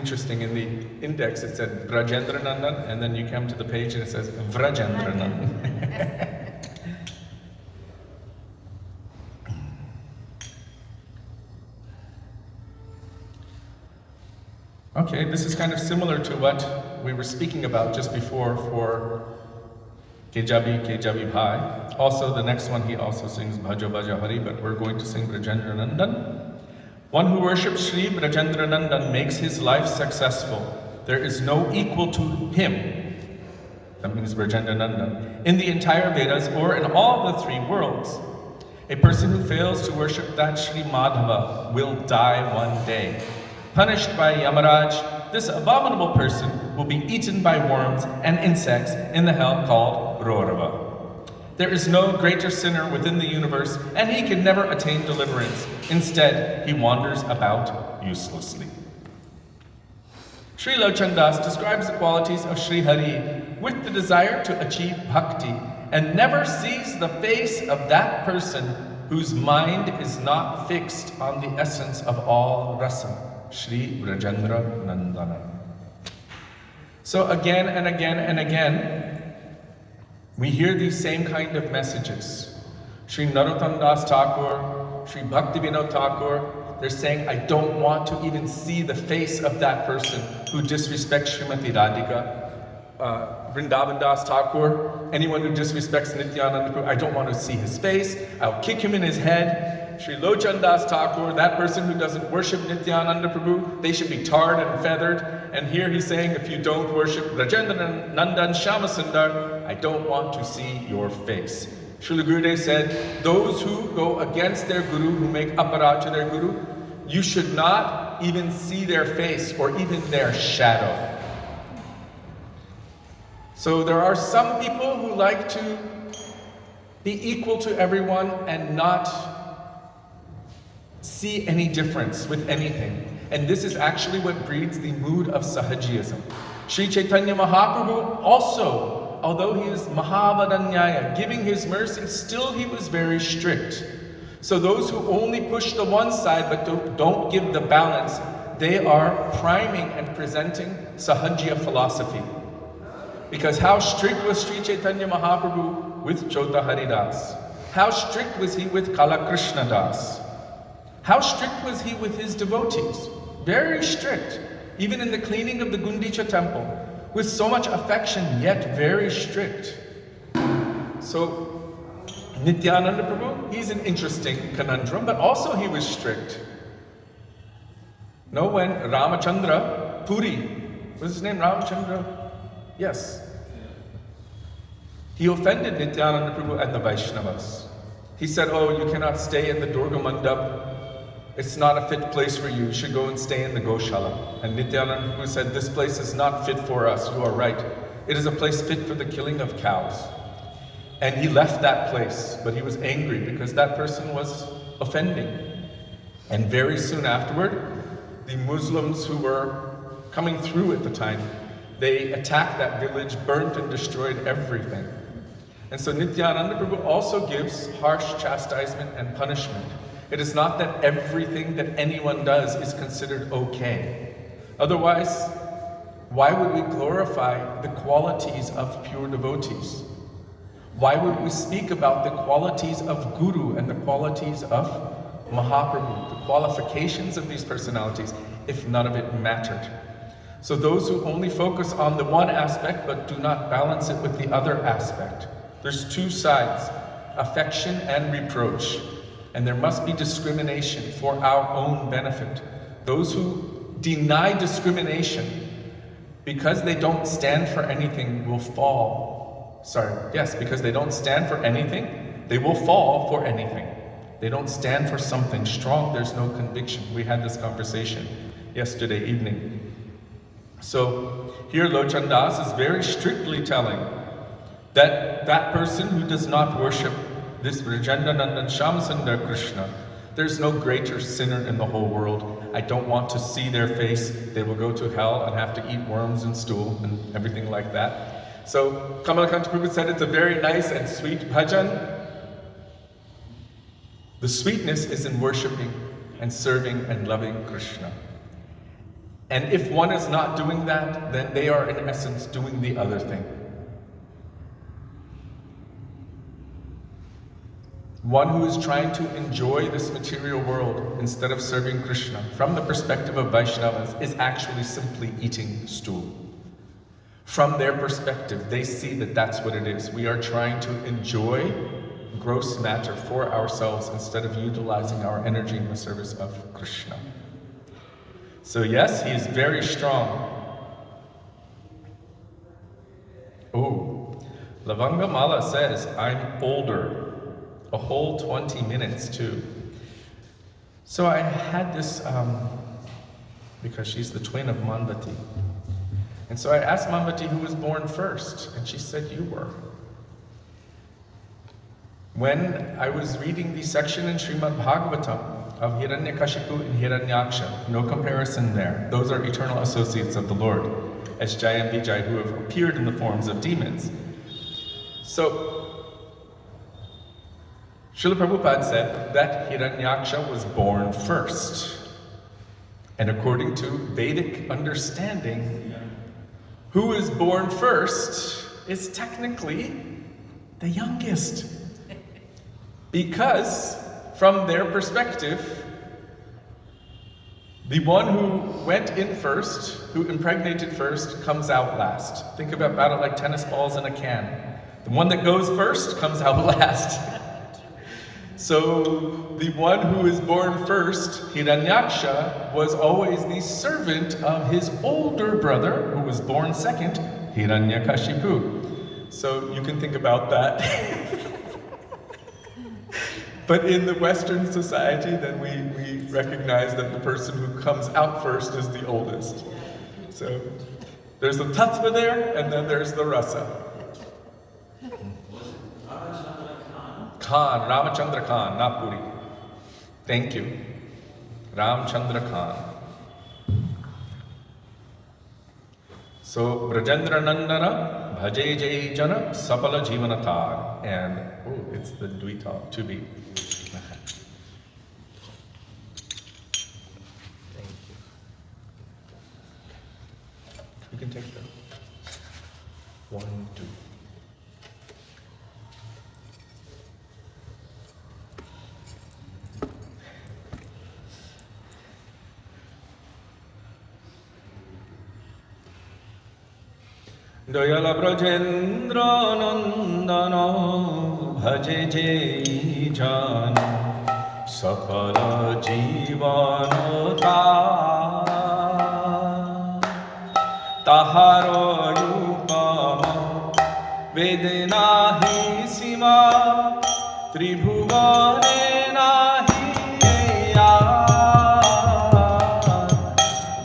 Speaker 1: interesting, in the index it said Brajendra Nandan, and then you come to the page and it says Vrajendra Nandan. Okay, this is kind of similar to what we were speaking about just before for Kejabi Bhai. Also, the next one he also sings Bhajo Bhaja Hari, but we're going to sing Brajendra Nandan. One who worships Sri Brajendra Nandan makes his life successful. There is no equal to him, that means Brajendra Nandan, in the entire Vedas or in all the three worlds. A person who fails to worship that Sri Madhava will die one day. Punished by Yamaraj, this abominable person will be eaten by worms and insects in the hell called Rorava. There is no greater sinner within the universe, and he can never attain deliverance. Instead, he wanders about uselessly. Sri Lochandas describes the qualities of Sri Hari with the desire to achieve bhakti, and never sees the face of that person whose mind is not fixed on the essence of all rasa. Sri Brajendra Nandana. So again and again and again, we hear these same kind of messages. Sri Narottam Das Thakur, Sri Bhaktivinoda Thakur, they're saying, I don't want to even see the face of that person who disrespects Srimati Radhika. Vrindavan Das Thakur, anyone who disrespects Nityananda Prabhu, I don't want to see his face. I'll kick him in his head. Sri Lochan Das Thakur, that person who doesn't worship Nityananda Prabhu, they should be tarred and feathered. And here he's saying, if you don't worship Rajendra Nandan Shyamasundar, I don't want to see your face. Srila Gurudev said, those who go against their guru, who make aparad to their guru, you should not even see their face or even their shadow. So there are some people who like to be equal to everyone and not see any difference with anything. And this is actually what breeds the mood of Sahajiyism. Sri Chaitanya Mahaprabhu also, although he is Mahavadanyaya, giving his mercy, still he was very strict. So those who only push the one side but don't give the balance, they are priming and presenting Sahajiya philosophy. Because how strict was Sri Chaitanya Mahaprabhu with Chota Haridas? How strict was he with Kala Krishna Das? How strict was he with his devotees? Very strict. Even in the cleaning of the Gundicha temple, with so much affection, yet very strict. So, Nityananda Prabhu, he's an interesting conundrum, but also he was strict. No, when Ramachandra Puri, what's his name, Ramachandra? Yes. He offended Nityananda Prabhu and the Vaishnavas. He said, oh, you cannot stay in the Durga Mandap. It's not a fit place for you. You should go and stay in the Goshala. And Nityananda Prabhu said, this place is not fit for us. You are right. It is a place fit for the killing of cows. And he left that place, but he was angry because that person was offending. And very soon afterward, the Muslims who were coming through at the time, they attacked that village, burnt and destroyed everything. And so Nityananda Prabhu also gives harsh chastisement and punishment. It is not that everything that anyone does is considered okay. Otherwise, why would we glorify the qualities of pure devotees? Why would we speak about the qualities of Guru and the qualities of Mahaprabhu, the qualifications of these personalities, if none of it mattered? So those who only focus on the one aspect but do not balance it with the other aspect. There's two sides, affection and reproach. And there must be discrimination for our own benefit. Those who deny discrimination because they don't stand for anything will fall. Because they don't stand for anything, they will fall for anything. They don't stand for something strong, there's no conviction. We had this conversation yesterday evening. So here Lochan Das is very strictly telling that that person who does not worship this Brajendra Nandan Shyamasundar Krishna, there's no greater sinner in the whole world. I don't want to see their face. They will go to hell and have to eat worms and stool and everything like that. So Kamalakanta Prabhu said it's a very nice and sweet bhajan. The sweetness is in worshipping and serving and loving Krishna. And if one is not doing that, then they are in essence doing the other thing. One who is trying to enjoy this material world instead of serving Krishna, from the perspective of Vaishnavas, is actually simply eating stool. From their perspective, they see that that's what it is. We are trying to enjoy gross matter for ourselves instead of utilizing our energy in the service of Krishna. So yes, he is very strong. Oh, Lavanga Mala says, I'm older. A whole 20 minutes too. So I had this, because she's the twin of Manvati. And so I asked Manvati who was born first, and she said, you were. When I was reading the section in Srimad Bhagavatam of Hiranyakashipu and Hiranyaksha, no comparison there. Those are eternal associates of the Lord, as Jai and Vijay, who have appeared in the forms of demons. So, Srila Prabhupada said that Hiranyaksha was born first. And according to Vedic understanding, who is born first is technically the youngest. Because from their perspective, the one who went in first, who impregnated first, comes out last. Think about it like tennis balls in a can. The one that goes first comes out last. So the one who is born first, Hiranyaksha, was always the servant of his older brother, who was born second, Hiranyakashipu. So you can think about that. But in the Western society, then we recognize that the person who comes out first is the oldest. So there's the tattva there, and then there's the rasa. Khan, Ramachandra Khan, not Puri. Thank you. Ramchandra Khan. So, Brajendra Nandana, Bhaje Jai Jana, Sapala Jivanatar. And, oh, it's the Dvita, to be. Thank you. You can take them. 1, 2. Dayala Brajendra Nandana Bhaje Jai Jana Sakala Jivanata Taharo Yupama Vedanahi Sima Tribhuvane Nahi Ya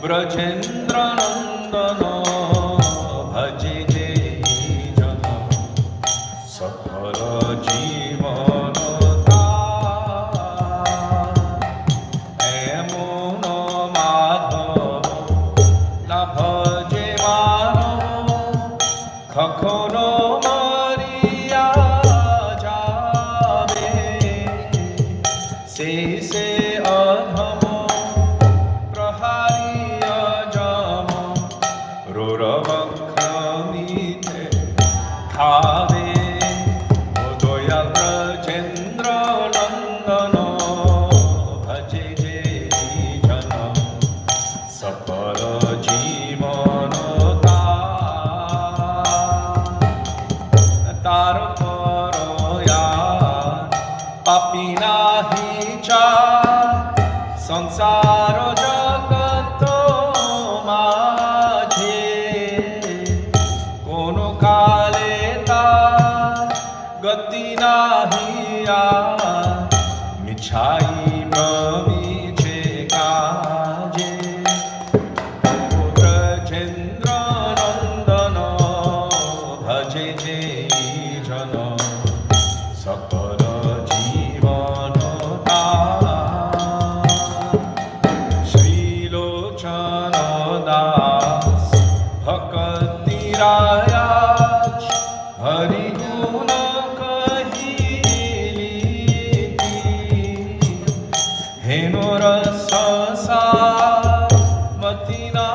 Speaker 1: Brajendra Nandana Sansaro jagato majhe kono kale ta gati nahi ya michai bramiche kaje Brajendra Nandana bhaje jai jana sakala jivanata Hari Guna Kahili Henora Sasa Matina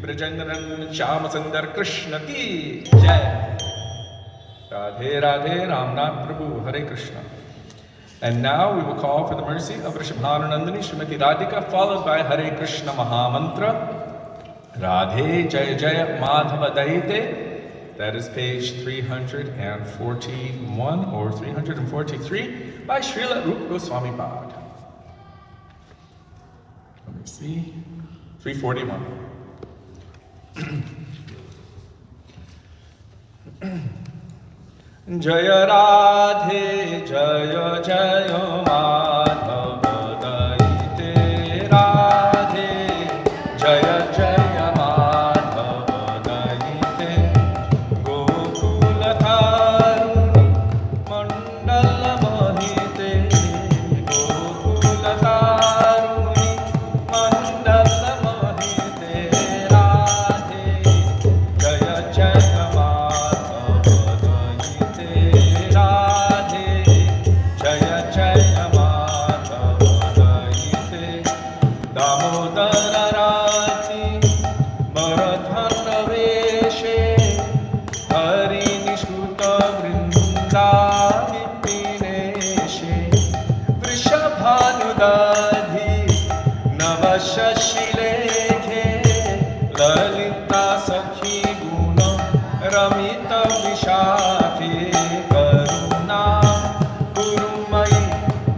Speaker 1: Brajendran Shyam Sundar Krishna ki Jai. Radhe Radhe Ramnath Prabhu Hare Krishna. And now we will call for the mercy of Rishabhananandani Srimati Radhika, followed by Hare Krishna Mahamantra. Radhe Jaya Jaya Madhava Daite. That is page 341 or 343 by Srila Rupa Goswami Pad. Let me see. 341. Jaya Radhe Jaya Jaya Madhava Daite Radhe Jaya Jaya Madhava Daite Gokula Taruni Mandala Mahite Gokula Taruni Mandala Mahite Radhe Jaya Jaya Shashilekhe Lalita Sakhi Guna Ramita Vishakhe Karuna Gurumai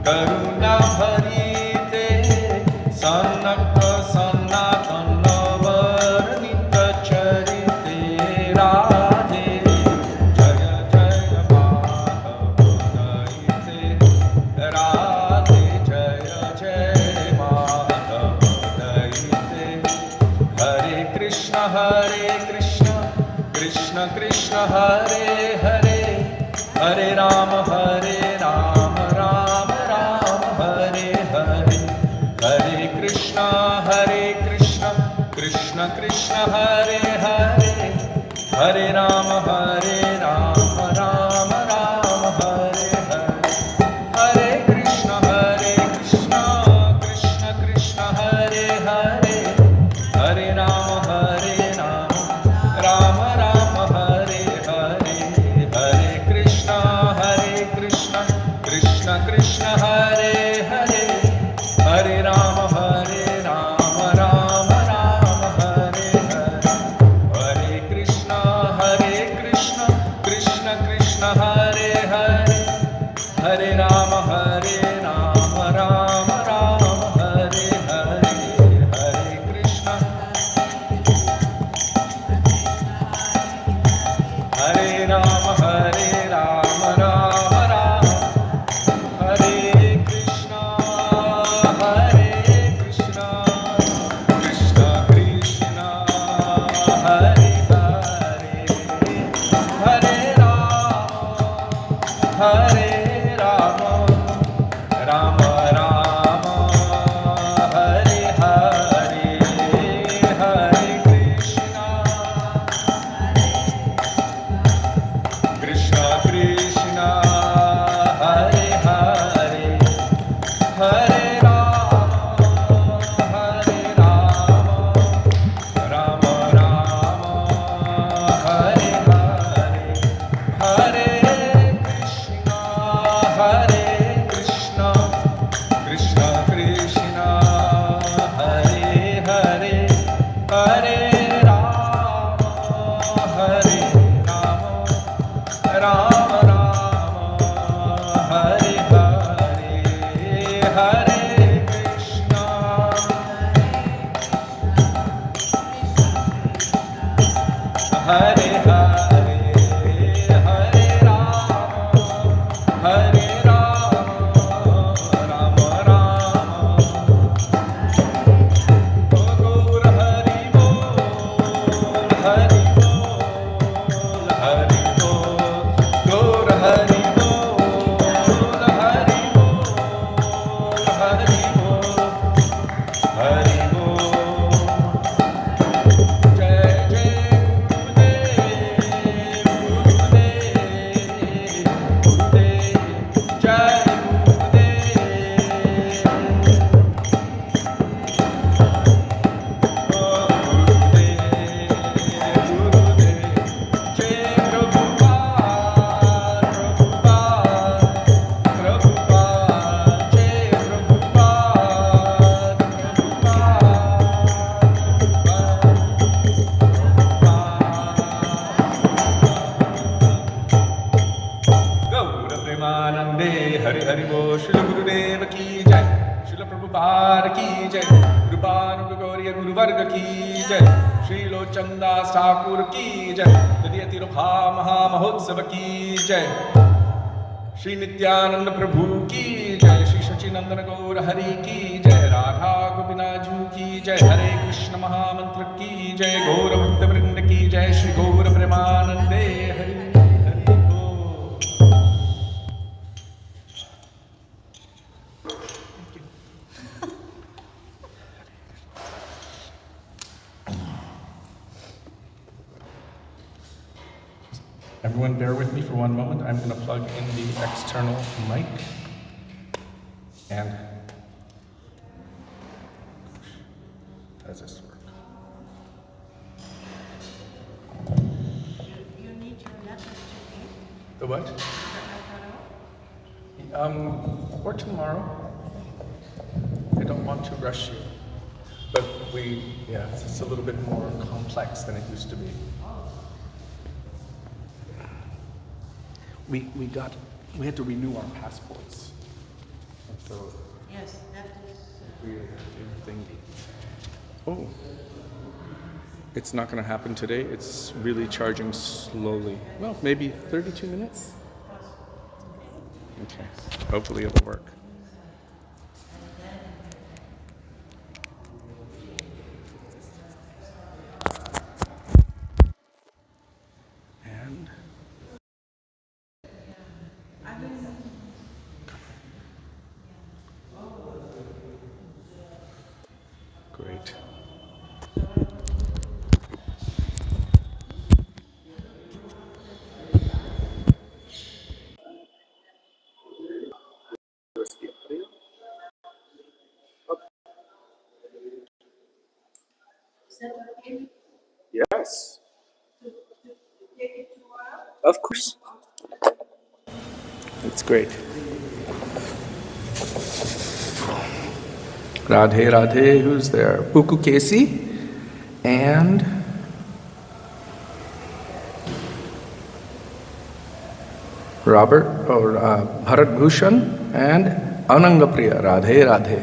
Speaker 1: Karuna Bharite Sanaka Sanatana Varnita Charite Radhe Jaya Jaya Madhava Daite Radhe Jaya Jaya Madhava Hare Krishna, Krishna Krishna, Hare Hare, Hare Rama, Rama Rama, Hare Hare, Hare Krishna, Krishna Krishna, Hare Hare, Hare Rama, Rama Rama, Hare Hare, Hare Krishna, Krishna Krishna, Hare Hare. Hare Rama, Rama Rama, Hare Hare, Hare Krishna, Krishna Krishna, Hare Hare, Hare Rama, Rama Rama, Hare Hare, Hare Krishna, Krishna Krishna, Hare Hare, Hare Rama, Rama Rama, Hare Hare, Hare Krishna. Hare Rama, Rama Rama, Hare Krishna, Krishna Krishna, Hare Hare, Hare Rama, Rama Rama, Hare Hare, Hare Krishna. Krishna Krishna, Hare Hare, Hare Rama, Rama Rama, Hare Hare, Hare Krishna, Krishna Krishna, Hare Hare, Hare Rama, Rama Rama, Hare Hare, Hare Krishna, Hare Hare, Hare Rama, Rama Rama. Gaur Hari Bol, Hari Bol, Hari Bol. Gaur Hari Bol, Hari Bol, Hari Bol, Hari Bol. Jai Jai Gurudev, Varga ki jai, Shri Lochandas Thakur ki jai, Dadiyati Rukha Maha Mahotsav ki jai, Shri Nityananda Prabhu ki jai, Shri Shachinandana Gaur Hari ki jai, Radha Gopinaju ki jai, Hare Krishna Maha Mantra ki jai, Gaura Bhakta Vrinda ki jai, Shri Gaura Premanande Hari Hari Bol. Everyone bear with me for one moment. I'm going to plug in the external mic. And how does this work?
Speaker 2: You need your letters to me.
Speaker 1: The what? Or tomorrow. I don't want to rush you. But it's a little bit more complex than it used to be. We had to renew our passports. And so
Speaker 2: Yes, that is.
Speaker 1: Oh, it's not going to happen today. It's really charging slowly. Well, maybe 32 minutes? Okay, hopefully it'll work. And great. Yes. Of course. It's great. Radhe Radhe, who's there? Puku Kesi and Robert or Bharat Bhushan and Anangapriya. Radhe Radhe.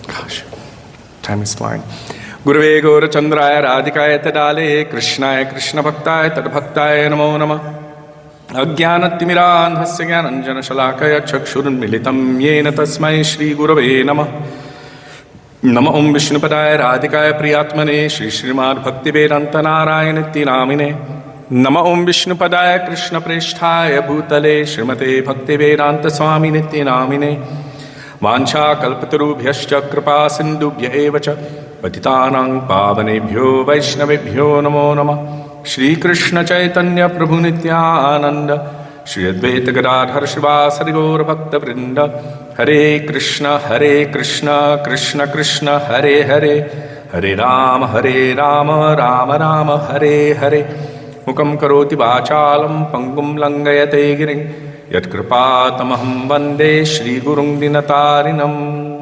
Speaker 1: Gosh, time is flying. Gurave Gaura Chandraya Radhikaya Tadale Krishnaya Krishna Bhaktaya Tadbhaktaya Namo Namah Ajnanatimirandhasya Jnananjana Shalakaya Chakshurunmilitam Yena Tasmai Shri Gurave Namah Nama Om Vishnupadaya Radhikaya Priyatmane Shri Srimad Bhaktivedanta Narayana Namine Nama Om Vishnupadaya Krishna Preshthaya Bhutale Srimate Bhaktivedanta Swami Namine Vancha Kalpatarubhyascha Kripa Sindubhya Evacha Patitanang Pavanebhyo Vaishnavebhyo Namo Namah Shri Krishna Chaitanya Prabhu Nityananda Shri Advaita Gadadhar Shivasari Gaura Bhakta Vrinda Hare Krishna Krishna Krishna Hare Hare Hare Rama Rama Rama Hare Hare Mukam Karoti Vachalam Pangum Langayate Giring Yat Kripatamaham Vande Shri Gurung Dinatarinam.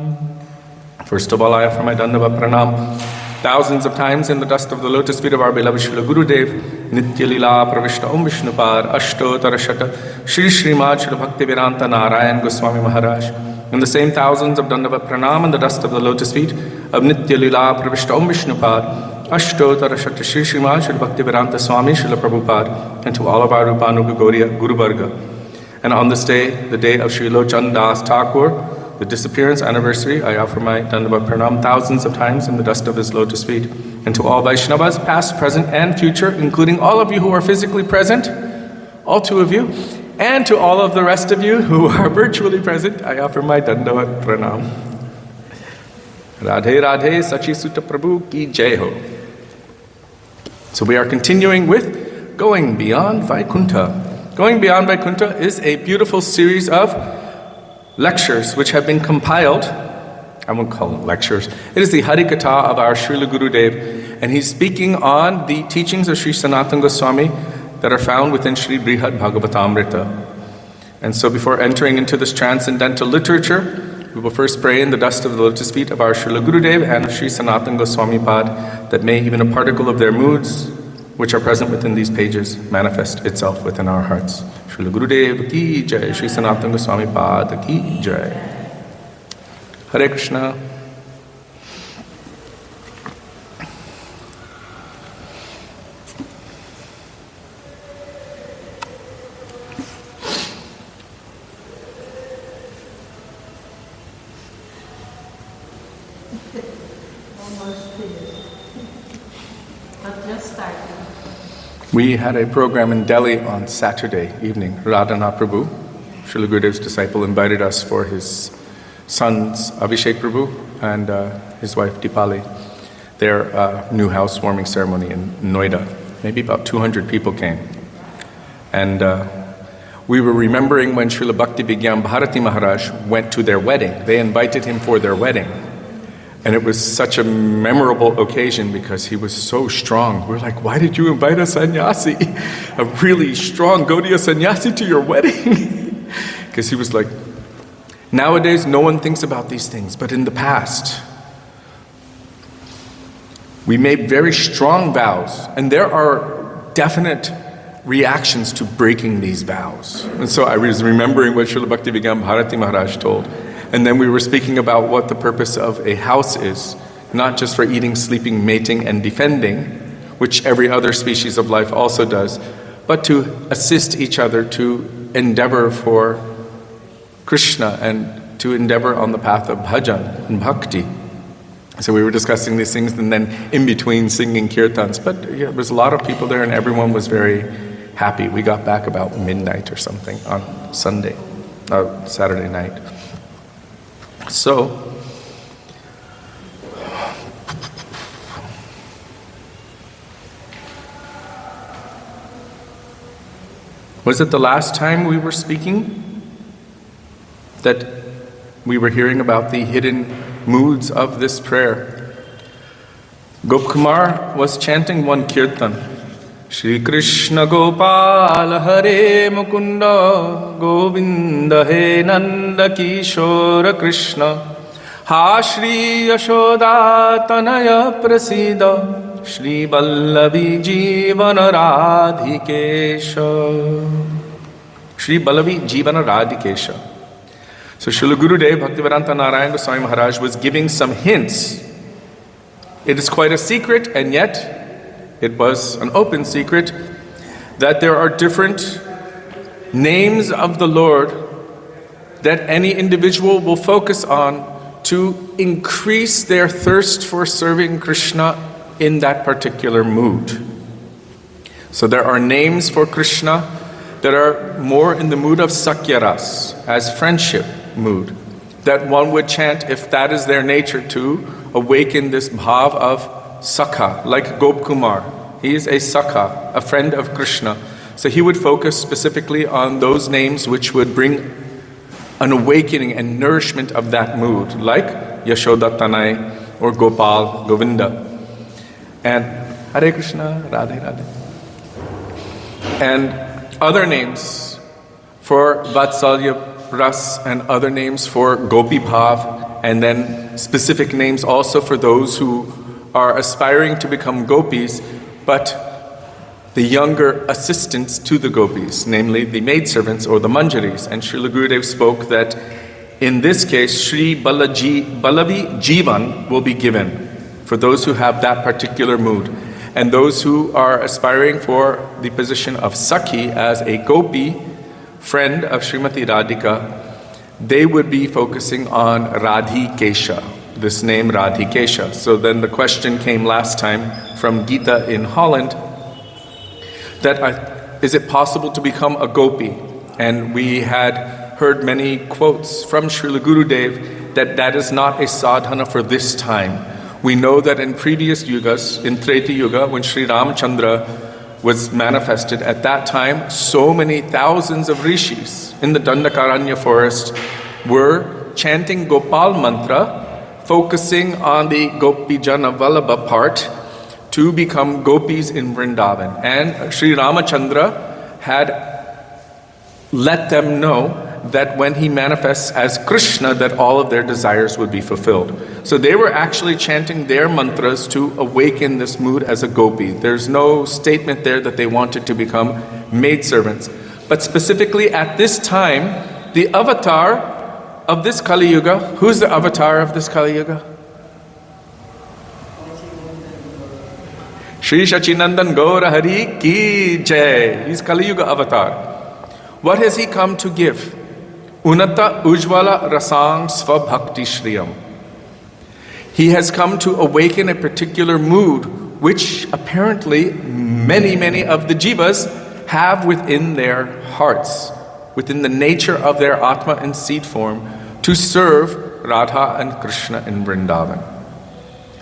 Speaker 1: First of all, I offer my Dandava Pranam thousands of times in the dust of the lotus feet of our beloved Srila Gurudev, Nitya Lila Pravishta Om Vishnupad, Ashto Tarashata, Shri Srimad Srila Bhaktivedanta Narayan Goswami Maharaj. In the same thousands of Dandava Pranam in the dust of the lotus feet of Nitya Lila Pravishta Om Vishnupad, Ashto Tarashata, Shri Srimad Srila Bhaktivedanta Swami Srila Prabhupada, and to all of our Rupanuga Gaudiya Guru Varga. And on this day, the day of Sri Lochan Das Thakur, the disappearance anniversary, I offer my Dandava Pranam thousands of times in the dust of his lotus feet. And to all Vaishnavas, past, present, and future, including all of you who are physically present, all two of you, and to all of the rest of you who are virtually present, I offer my Dandava Pranam. Radhe Radhe Sachi Sutta Prabhu Ki Jai Ho. So we are continuing with Going Beyond Vaikuntha. Going Beyond Vaikuntha is a beautiful series of lectures which have been compiled. I won't call it lectures. It is the Harikatha of our Srila Gurudev, and he's speaking on the teachings of Sri Sanatana Goswami that are found within Sri Brihad Bhagavatamrita. And so before entering into this transcendental literature, we will first pray in the dust of the lotus feet of our Srila Gurudev and of Sri Sanatana Goswami Pad, that may even a particle of their moods, which are present within these pages, manifest itself within our hearts. Srila Gurudev ki jai, Sri Sanatana Goswami Pad ki jai. Hare Krishna.
Speaker 2: almost finished. But just started.
Speaker 1: We had a program in Delhi on Saturday evening. Radhana Prabhu, Srila Gurudev's disciple, invited us for his sons Abhishek Prabhu and his wife Dipali, their new housewarming ceremony in Noida. Maybe about 200 people came. And we were remembering when Srila Bhakti Vigyan Bharati Maharaj went to their wedding. They invited him for their wedding. And it was such a memorable occasion because he was so strong. We're like, why did you invite a sannyasi, a really strong Gaudiya sannyasi to your wedding? Because he was like, nowadays no one thinks about these things, but in the past, we made very strong vows, and there are definite reactions to breaking these vows. And so I was remembering what Srila Bhakti Vigyan Bharati Maharaj told. And then we were speaking about what the purpose of a house is, not just for eating, sleeping, mating, and defending, which every other species of life also does, but to assist each other to endeavor for Krishna and to endeavor on the path of bhajan and bhakti. So we were discussing these things, and then in between singing kirtans. But yeah, there was a lot of people there, and everyone was very happy. We got back about midnight or something on Saturday night. So, was it the last time we were speaking that we were hearing about the hidden moods of this prayer? Gopkumar was chanting one kirtan. Shri Krishna Gopala Hare Mukunda Govinda He Nanda Kishora Krishna Ha Shri Yashoda Tanaya Prasida Shri Ballavi Jivana Radhikesha. Shri Ballavi Jivana Radhikesha. So Srila Gurudev Bhaktivedanta Narayana Goswami Maharaj was giving some hints. It is quite a secret, and yet it was an open secret, that there are different names of the Lord that any individual will focus on to increase their thirst for serving Krishna in that particular mood. So there are names for Krishna that are more in the mood of Sakyaras, as friendship mood, that one would chant if that is their nature, to awaken this bhav of Sakha, like Gopkumar. He is a Sakha, a friend of Krishna. So he would focus specifically on those names which would bring an awakening and nourishment of that mood, like Yashoda Tanai or Gopal, Govinda. And Hare Krishna, Radhe Radhe. And other names for Vatsalya Ras, and other names for Gopi Bhav, and then specific names also for those who are aspiring to become gopis, but the younger assistants to the gopis, namely the maidservants or the manjaris. And Srila Gurudev spoke that in this case, Shri Ballavi Jivan will be given for those who have that particular mood. And those who are aspiring for the position of Sakhi as a gopi, friend of Srimati Radhika, they would be focusing on Radhikesha, this name Radhikesha. So then the question came last time from Gita in Holland, that is it possible to become a gopi? And we had heard many quotes from Srila Gurudev that that is not a sadhana for this time. We know that in previous yugas, in Treta Yuga, when Sri Ramchandra was manifested, at that time, so many thousands of rishis in the Dandakaranya forest were chanting Gopal mantra, focusing on the Gopijana Vallabha part to become gopis in Vrindavan. And Sri Ramachandra had let them know that when he manifests as Krishna, that all of their desires would be fulfilled. So they were actually chanting their mantras to awaken this mood as a gopi. There's no statement there that they wanted to become maidservants. But specifically at this time, the avatar of this Kali Yuga, who's the avatar of this Kali Yuga? Shri Shachinandan Gaura Hari Ki Jai. He's Kali Yuga avatar. What has he come to give? Unata Ujvala Rasang Svabhakti Shriyam. He has come to awaken a particular mood, which apparently many of the jivas have within their hearts, within the nature of their Atma and seed form, to serve Radha and Krishna in Vrindavan.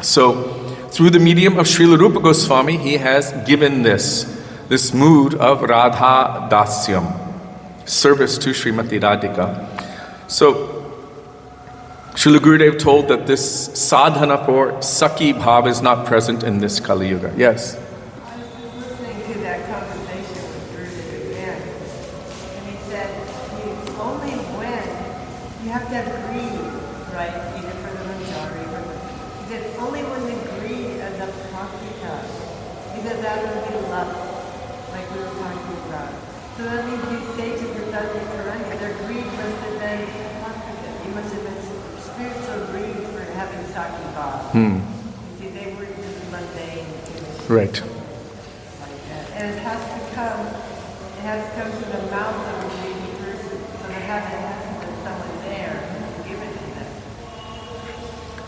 Speaker 1: So, through the medium of Srila Rupa Goswami, he has given this mood of Radha Dasyam, service to Srimati Radhika. So, Srila Gurudev told that this sadhana for Sakhi Bhav is not present in this Kali Yuga. Yes?
Speaker 4: I was just listening to that conversation with Gurudev again, and he said, only when you have to have greed, right, either for the manjari or he said, only when the greed is a praktika, because that would be lust, like we were talking about. So that means these sages that done the Karanya, their greed must have been praktika. He must have been spiritual greed for having Sakhi Bhav. You see, they were just mundane.
Speaker 1: Right.
Speaker 4: Like that. And it has to come to the mouth of a greedy person. So there has to be someone there to give it to them.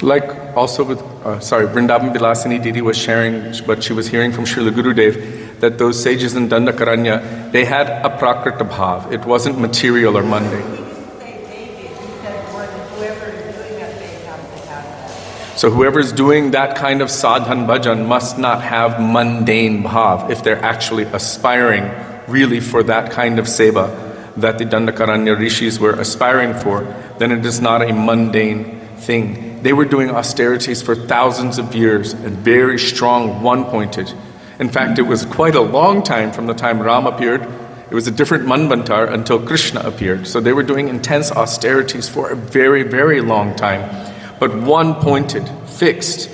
Speaker 1: Like also with, Vrindavan Vilasini Didi was sharing what she was hearing from Srila Gurudev, that those sages in Dandakaranya, they had a prakrita bhav. It wasn't material or mundane.
Speaker 4: He didn't say they did. He said whoever is doing that, they have to have that.
Speaker 1: So whoever's doing that kind of sadhan bhajan must not have mundane bhav if they're actually aspiring really for that kind of seva that the Dandakaranya rishis were aspiring for, then it is not a mundane thing. They were doing austerities for thousands of years and very strong, one-pointed. In fact, it was quite a long time from the time Ram appeared. It was a different Manvantar until Krishna appeared. So they were doing intense austerities for a very long time, but one-pointed, fixed.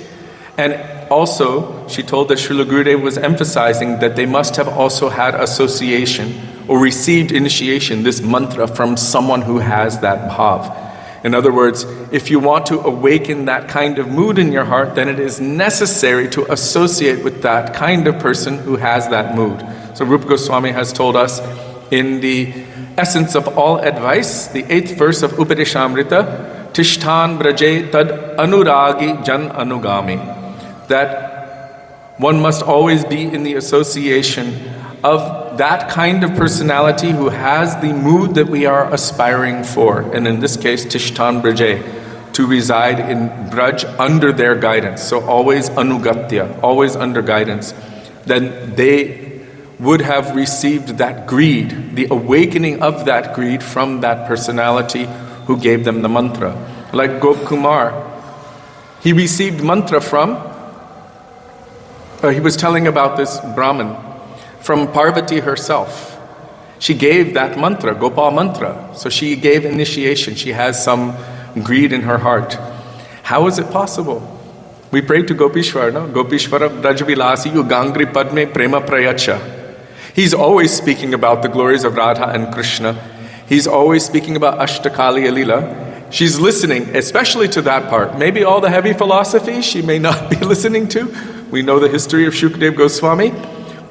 Speaker 1: And also, she told that Srila Gurudev was emphasizing that they must have also had association or received initiation, this mantra, from someone who has that bhav. In other words, if you want to awaken that kind of mood in your heart, then it is necessary to associate with that kind of person who has that mood. So Rupa Goswami has told us in the essence of all advice, the 8th verse of Upadeshamrita, Tishtan Braje Tad Anuragi Jan Anugami, that one must always be in the association of that kind of personality who has the mood that we are aspiring for. And in this case, Tishtan Braje, to reside in Braj under their guidance. So always anugatya, always under guidance. Then they would have received that greed, the awakening of that greed from that personality who gave them the mantra. Like Gop Kumar, he received mantra from, he was telling about this Brahmin, from Parvati herself. She gave that mantra, Gopal mantra. So she gave initiation. She has some greed in her heart. How is it possible? We pray to Gopishwar, no? Gopishwara Brajavilasi Yugangri Padme Prema Prayacha. He's always speaking about the glories of Radha and Krishna. He's always speaking about Ashtakali Alila. She's listening, especially to that part. Maybe all the heavy philosophy she may not be listening to. We know the history of Shukdev Goswami.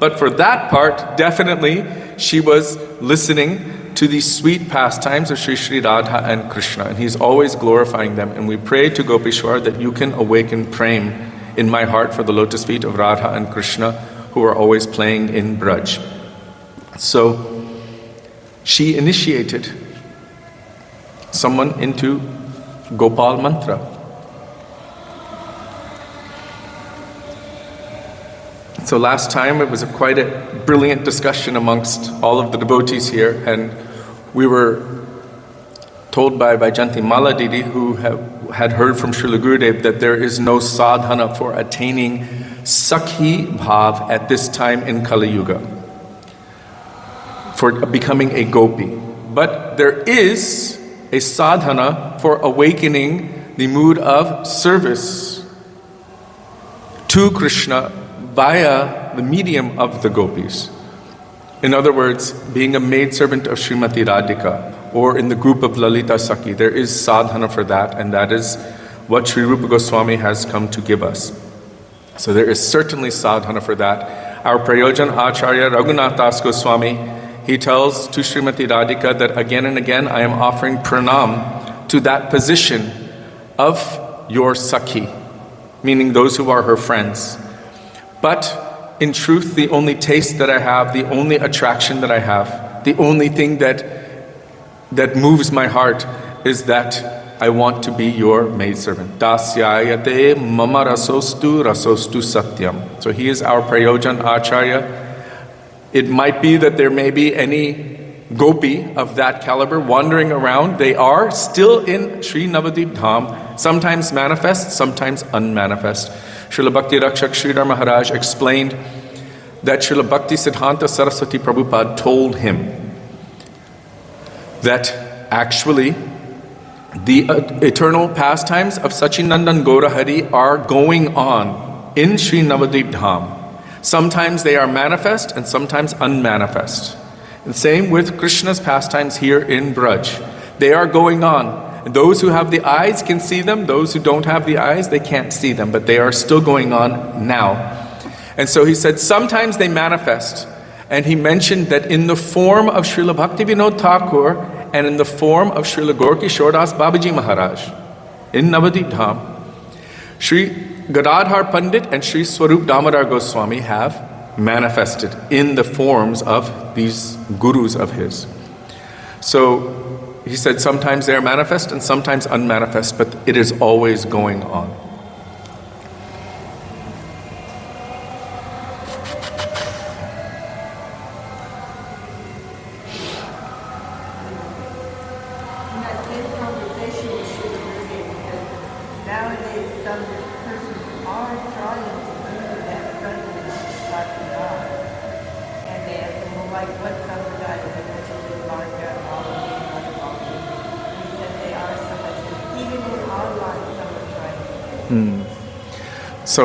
Speaker 1: But for that part, definitely, she was listening to the sweet pastimes of Sri Sri Radha and Krishna. And he's always glorifying them. And we pray to Gopishwar that you can awaken prem in my heart for the lotus feet of Radha and Krishna, who are always playing in Braj. So, she initiated someone into Gopal mantra. So last time it was quite a brilliant discussion amongst all of the devotees here, and we were told by Janti Mala Didi, who had heard from Srila Gurudev, that there is no sadhana for attaining Sakhi Bhav at this time in Kali Yuga, for becoming a gopi. But there is a sadhana for awakening the mood of service to Krishna via the medium of the gopis. In other words, being a maidservant of Srimati Radhika, or in the group of Lalita Sakhi, there is sadhana for that, and that is what Sri Rupa Goswami has come to give us. So there is certainly sadhana for that. Our Prayojan Acharya Raghunath Das Goswami, he tells to Srimati Radhika that again and again I am offering pranam to that position of your Sakhi, meaning those who are her friends. But in truth, the only taste that I have, the only attraction that I have, the only thing that moves my heart is that I want to be your maidservant. Dasyayate mama rasostu satyam. So he is our prayojan acharya. It might be that there may be any gopi of that caliber wandering around. They are still in Sri Navadip Dham, sometimes manifest, sometimes unmanifest. Srila Bhakti Rakshak Sridhar Maharaj explained that Srila Bhakti Siddhanta Saraswati Prabhupada told him that actually the eternal pastimes of Sachinandan Gaurahari are going on in Sri Navadip Dham. Sometimes they are manifest and sometimes unmanifest. And same with Krishna's pastimes here in Braj. They are going on. And those who have the eyes can see them. Those who don't have the eyes, they can't see them. But they are still going on now. And so he said, sometimes they manifest. And he mentioned that in the form of Srila Bhaktivinoda Thakur and in the form of Srila Gaurkishore Das Babaji Maharaj in Navadip Dham, Sri Gadadhar Pandit and Sri Swarup Damodar Goswami have manifested in the forms of these gurus of his. So he said sometimes they are manifest and sometimes unmanifest, but it is always going on.
Speaker 4: In that same conversation with Sri Gurudev, he said, nowadays some persons are trying to do that friendliness of Bhakti God. And they ask him, well, like what sampradaya is it that you do Marga, Bhakti? He said they are so much, even in our lives, some are trying.
Speaker 1: So,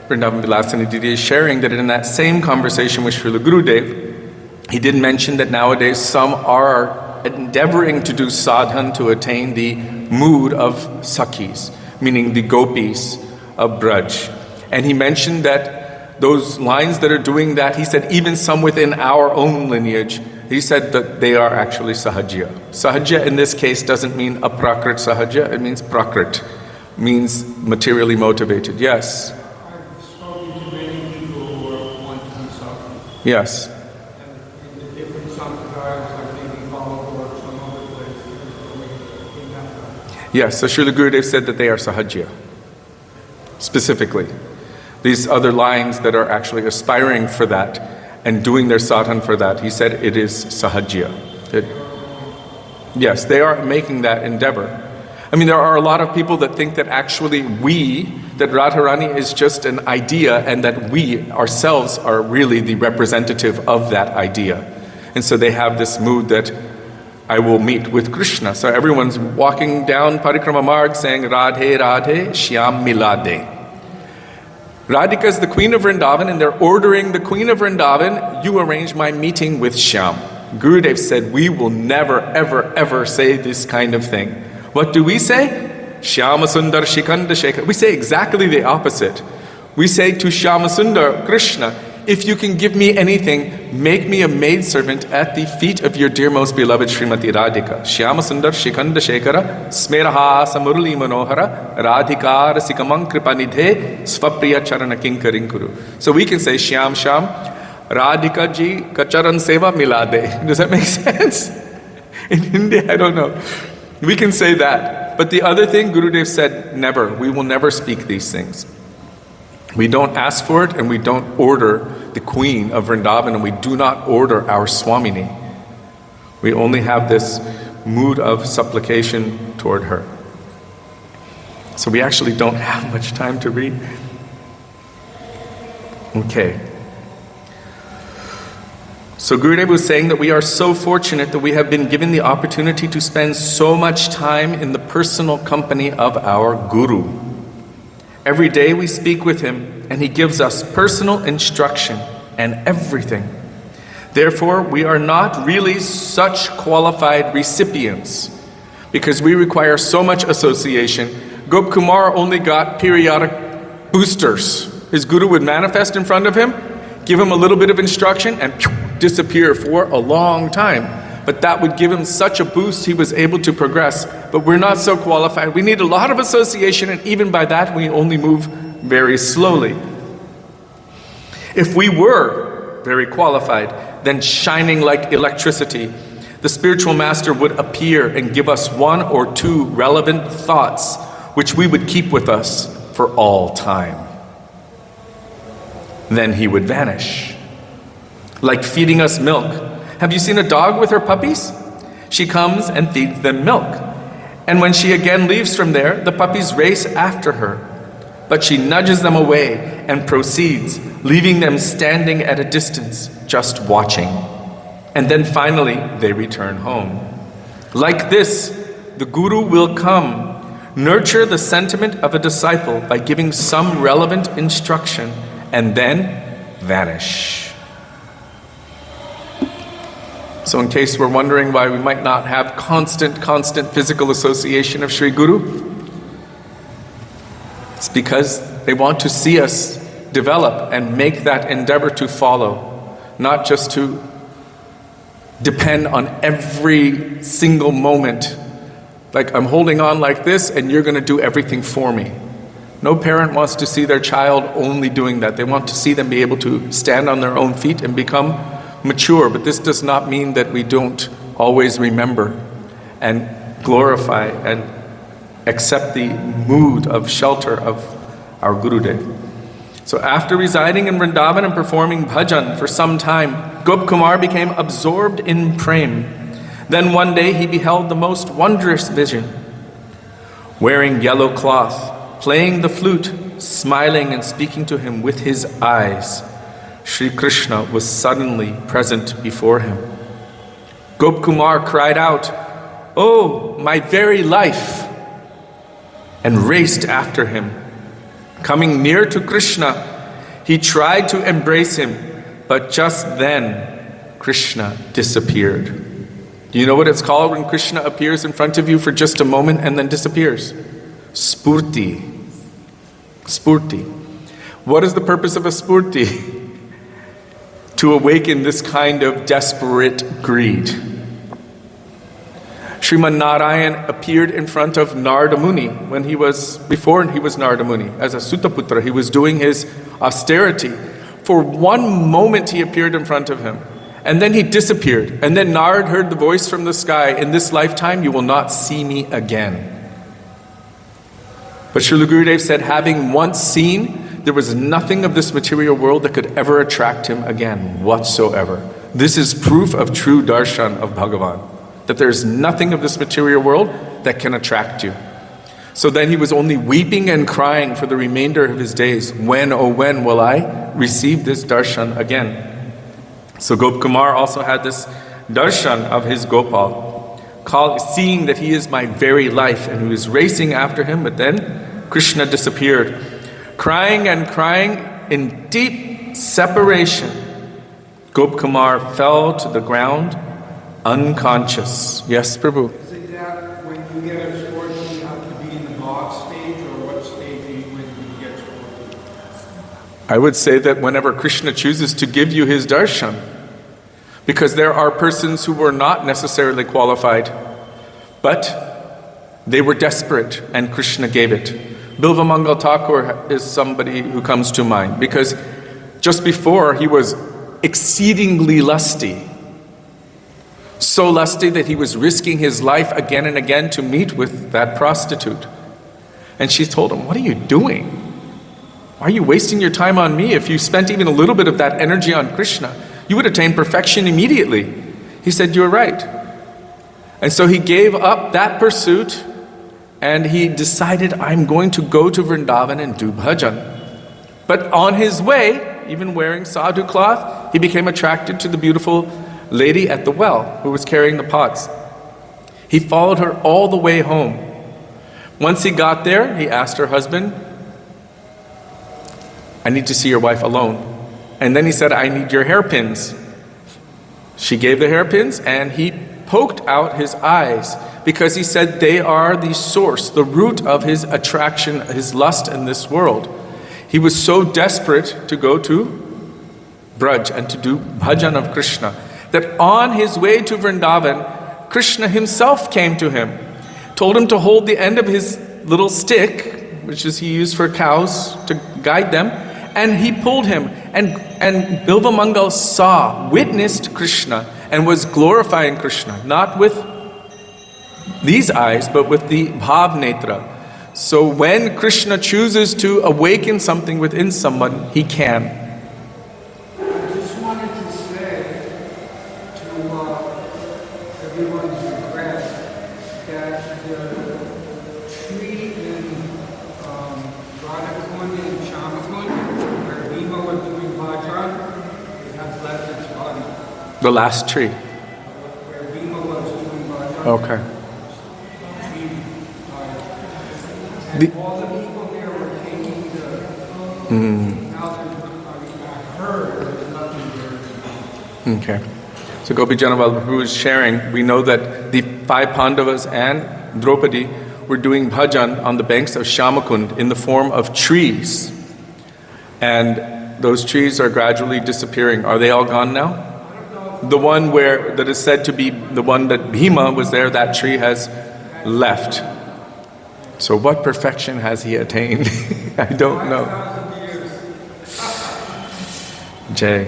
Speaker 1: Vrindavan Vilasani Didi is sharing that in that same conversation with Srila Gurudev, he did mention that nowadays some are endeavoring to do sadhan to attain the mood of sakhis, meaning the gopis of Braj. And he mentioned that those lines that are doing that, he said even some within our own lineage, he said that they are actually sahajya. Sahajya in this case doesn't mean aprakrit sahajya, it means prakrit, means materially motivated. Yes?
Speaker 5: I've spoken to many people who are want to do something.
Speaker 1: Yes.
Speaker 5: And in the different sampradayas, like maybe follow or some other place, in that.
Speaker 1: Yes, so Srila Gurudev said that they are sahajya, specifically. These other lines that are actually aspiring for that and doing their sadhan for that, he said it is sahajya. Yes, they are making that endeavor. I mean, there are a lot of people that think that actually that Radharani is just an idea and that we ourselves are really the representative of that idea. And so they have this mood that I will meet with Krishna. So everyone's walking down Parikrama Marg saying, Radhe Radhe Shyam Milade. Radhika is the queen of Vrindavan and they're ordering the queen of Vrindavan, you arrange my meeting with Shyam. Gurudev said, we will never, ever, ever say this kind of thing. What do we say? Shyama Sundar Shikanda Shekhar. We say exactly the opposite. We say to Shyama Sundar, Krishna, if you can give me anything, make me a maidservant at the feet of your dear most beloved Srimati Radhika. Shyama Sundar Shikanda Shekhara, Smeraha Samurli Manohara, Radhika Rasikamang Kripanidhe, Svapriya Charana Kinkarinkuru. So we can say Shyam Shyam, Radhika ji Kacharan Seva Milade. Does that make sense? In India, I don't know. We can say that. But the other thing, Gurudev said, never. We will never speak these things. We don't ask for it and we don't order the queen of Vrindavan and we do not order our Swamini. We only have this mood of supplication toward her. So we actually don't have much time to read. Okay. So Gurudev was saying that we are so fortunate that we have been given the opportunity to spend so much time in the personal company of our Guru. Every day we speak with him and he gives us personal instruction and everything. Therefore, we are not really such qualified recipients because we require so much association. Gop Kumar only got periodic boosters. His Guru would manifest in front of him, give him a little bit of instruction and disappear for a long time. but that would give him such a boost he was able to progress. But we're not so qualified. We need a lot of association, and even by that we only move very slowly. If we were very qualified, then shining like electricity, the spiritual master would appear and give us one or two relevant thoughts which we would keep with us for all time. Then he would vanish. Like feeding us milk. Have you seen a dog with her puppies? She comes and feeds them milk. And when she again leaves from there, the puppies race after her. But she nudges them away and proceeds, leaving them standing at a distance, just watching. And then finally, they return home. Like this, the Guru will come, nurture the sentiment of a disciple by giving some relevant instruction, and then vanish. So in case we're wondering why we might not have constant physical association of Sri Guru, it's because they want to see us develop and make that endeavor to follow, not just to depend on every single moment. Like, I'm holding on like this and you're going to do everything for me. No parent wants to see their child only doing that. They want to see them be able to stand on their own feet and become mature. But this does not mean that we don't always remember and glorify and accept the mood of shelter of our Gurudev. So after residing in Vrindavan and performing bhajan for some time, Gop Kumar became absorbed in prem. Then one day he beheld the most wondrous vision. Wearing yellow cloth, playing the flute, smiling and speaking to him with his eyes, Sri Krishna was suddenly present before him. Gop Kumar cried out, "Oh, my very life!" and raced after him. Coming near to Krishna, he tried to embrace him, but just then Krishna disappeared. Do you know what it's called when Krishna appears in front of you for just a moment and then disappears? Spurti. Spurti. What is the purpose of a spurti? To awaken this kind of desperate greed. Sriman Narayan appeared in front of Narada Muni before he was Narada Muni. As a Sutaputra, he was doing his austerity. For one moment he appeared in front of him. And then he disappeared. And then Narad heard the voice from the sky, "In this lifetime you will not see me again." But Srila Gurudev said, having once seen, there was nothing of this material world that could ever attract him again whatsoever. This is proof of true darshan of Bhagavan, that there's nothing of this material world that can attract you. So then he was only weeping and crying for the remainder of his days. When, oh when, will I receive this darshan again? So Gop Kumar also had this darshan of his Gopal, seeing that he is my very life, and he was racing after him, but then Krishna disappeared. Crying and crying in deep separation, Gop Kumar fell to the ground unconscious. Yes, Prabhu?
Speaker 5: Is it that when you get absorbed, you have to be in the God stage, or what stage are you when you get absorbed?
Speaker 1: I would say that whenever Krishna chooses to give you his darshan, because there are persons who were not necessarily qualified, but they were desperate and Krishna gave it. Bilva Mangal Thakur is somebody who comes to mind, because just before he was exceedingly lusty. So lusty that he was risking his life again and again to meet with that prostitute. And she told him, "What are you doing? Why are you wasting your time on me? If you spent even a little bit of that energy on Krishna, you would attain perfection immediately." He said, "You're right." And so he gave up that pursuit and he decided, "I'm going to go to Vrindavan and do bhajan." But on his way, even wearing sadhu cloth, he became attracted to the beautiful lady at the well who was carrying the pots. He followed her all the way home. Once he got there, he asked her husband, "I need to see your wife alone." And then he said, "I need your hairpins." She gave the hairpins and he poked out his eyes, because he said they are the source, the root of his attraction, his lust in this world. He was so desperate to go to Braj and to do bhajan of Krishna. that on his way to Vrindavan, Krishna himself came to him, told him to hold the end of his little stick, which is he used for cows to guide them, and he pulled him. And Bilva Mangal witnessed Krishna, and was glorifying Krishna, not with these eyes, but with the Bhav Netra. So when Krishna chooses to awaken something within someone, he can.
Speaker 5: I just wanted to say to everyone's regret that the tree in Radhakund and Shamakund, where Bhima was doing bhajan, it has left its body.
Speaker 1: The last tree.
Speaker 5: Where Bhima was doing bhajan.
Speaker 1: Okay.
Speaker 5: And all the people there were taking the... Now I heard there's nothing there.
Speaker 1: Okay. So Gopi Janaval Prabhu is sharing, we know that the 5 Pandavas and Draupadi were doing bhajan on the banks of Shamakund in the form of trees. And those trees are gradually disappearing. Are they all gone now? The one that is said to be the one that Bhima was there, that tree has left. So what perfection has he attained? I don't know. Jai.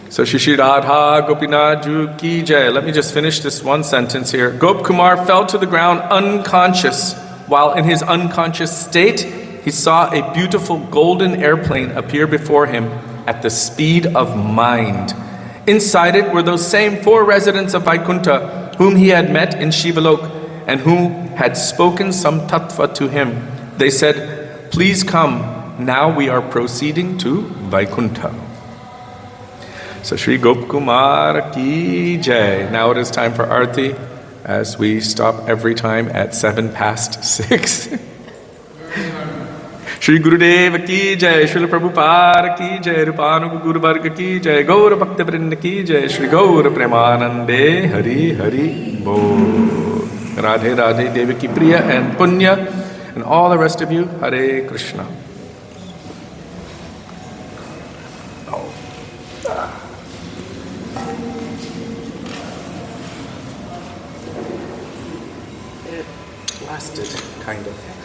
Speaker 1: So Shri Radha Gopinath Ju Ki Jai. Let me just finish this one sentence here. Gop Kumar fell to the ground unconscious. While in his unconscious state, he saw a beautiful golden airplane appear before him at the speed of mind. Inside it were those same 4 residents of Vaikuntha whom he had met in Shivalok and who had spoken some tattva to him. They said, "Please come, now we are proceeding to Vaikuntha." So Shri Gop Kumar Ki Jai. Now it is time for Arti, as we stop every time at 6:07. Shri Gurudev Ki Jai, Srila Prabhupada Ki Jai, Rupanuga Guru Varga Ki Jai, Gaura Bhakta Vrinda Ki Jai, Shri Gaura Premanande, Hari Hari Bol. Radhe Radhe Devaki Priya and Punya, and all the rest of you, Hare Krishna. It lasted, kind of.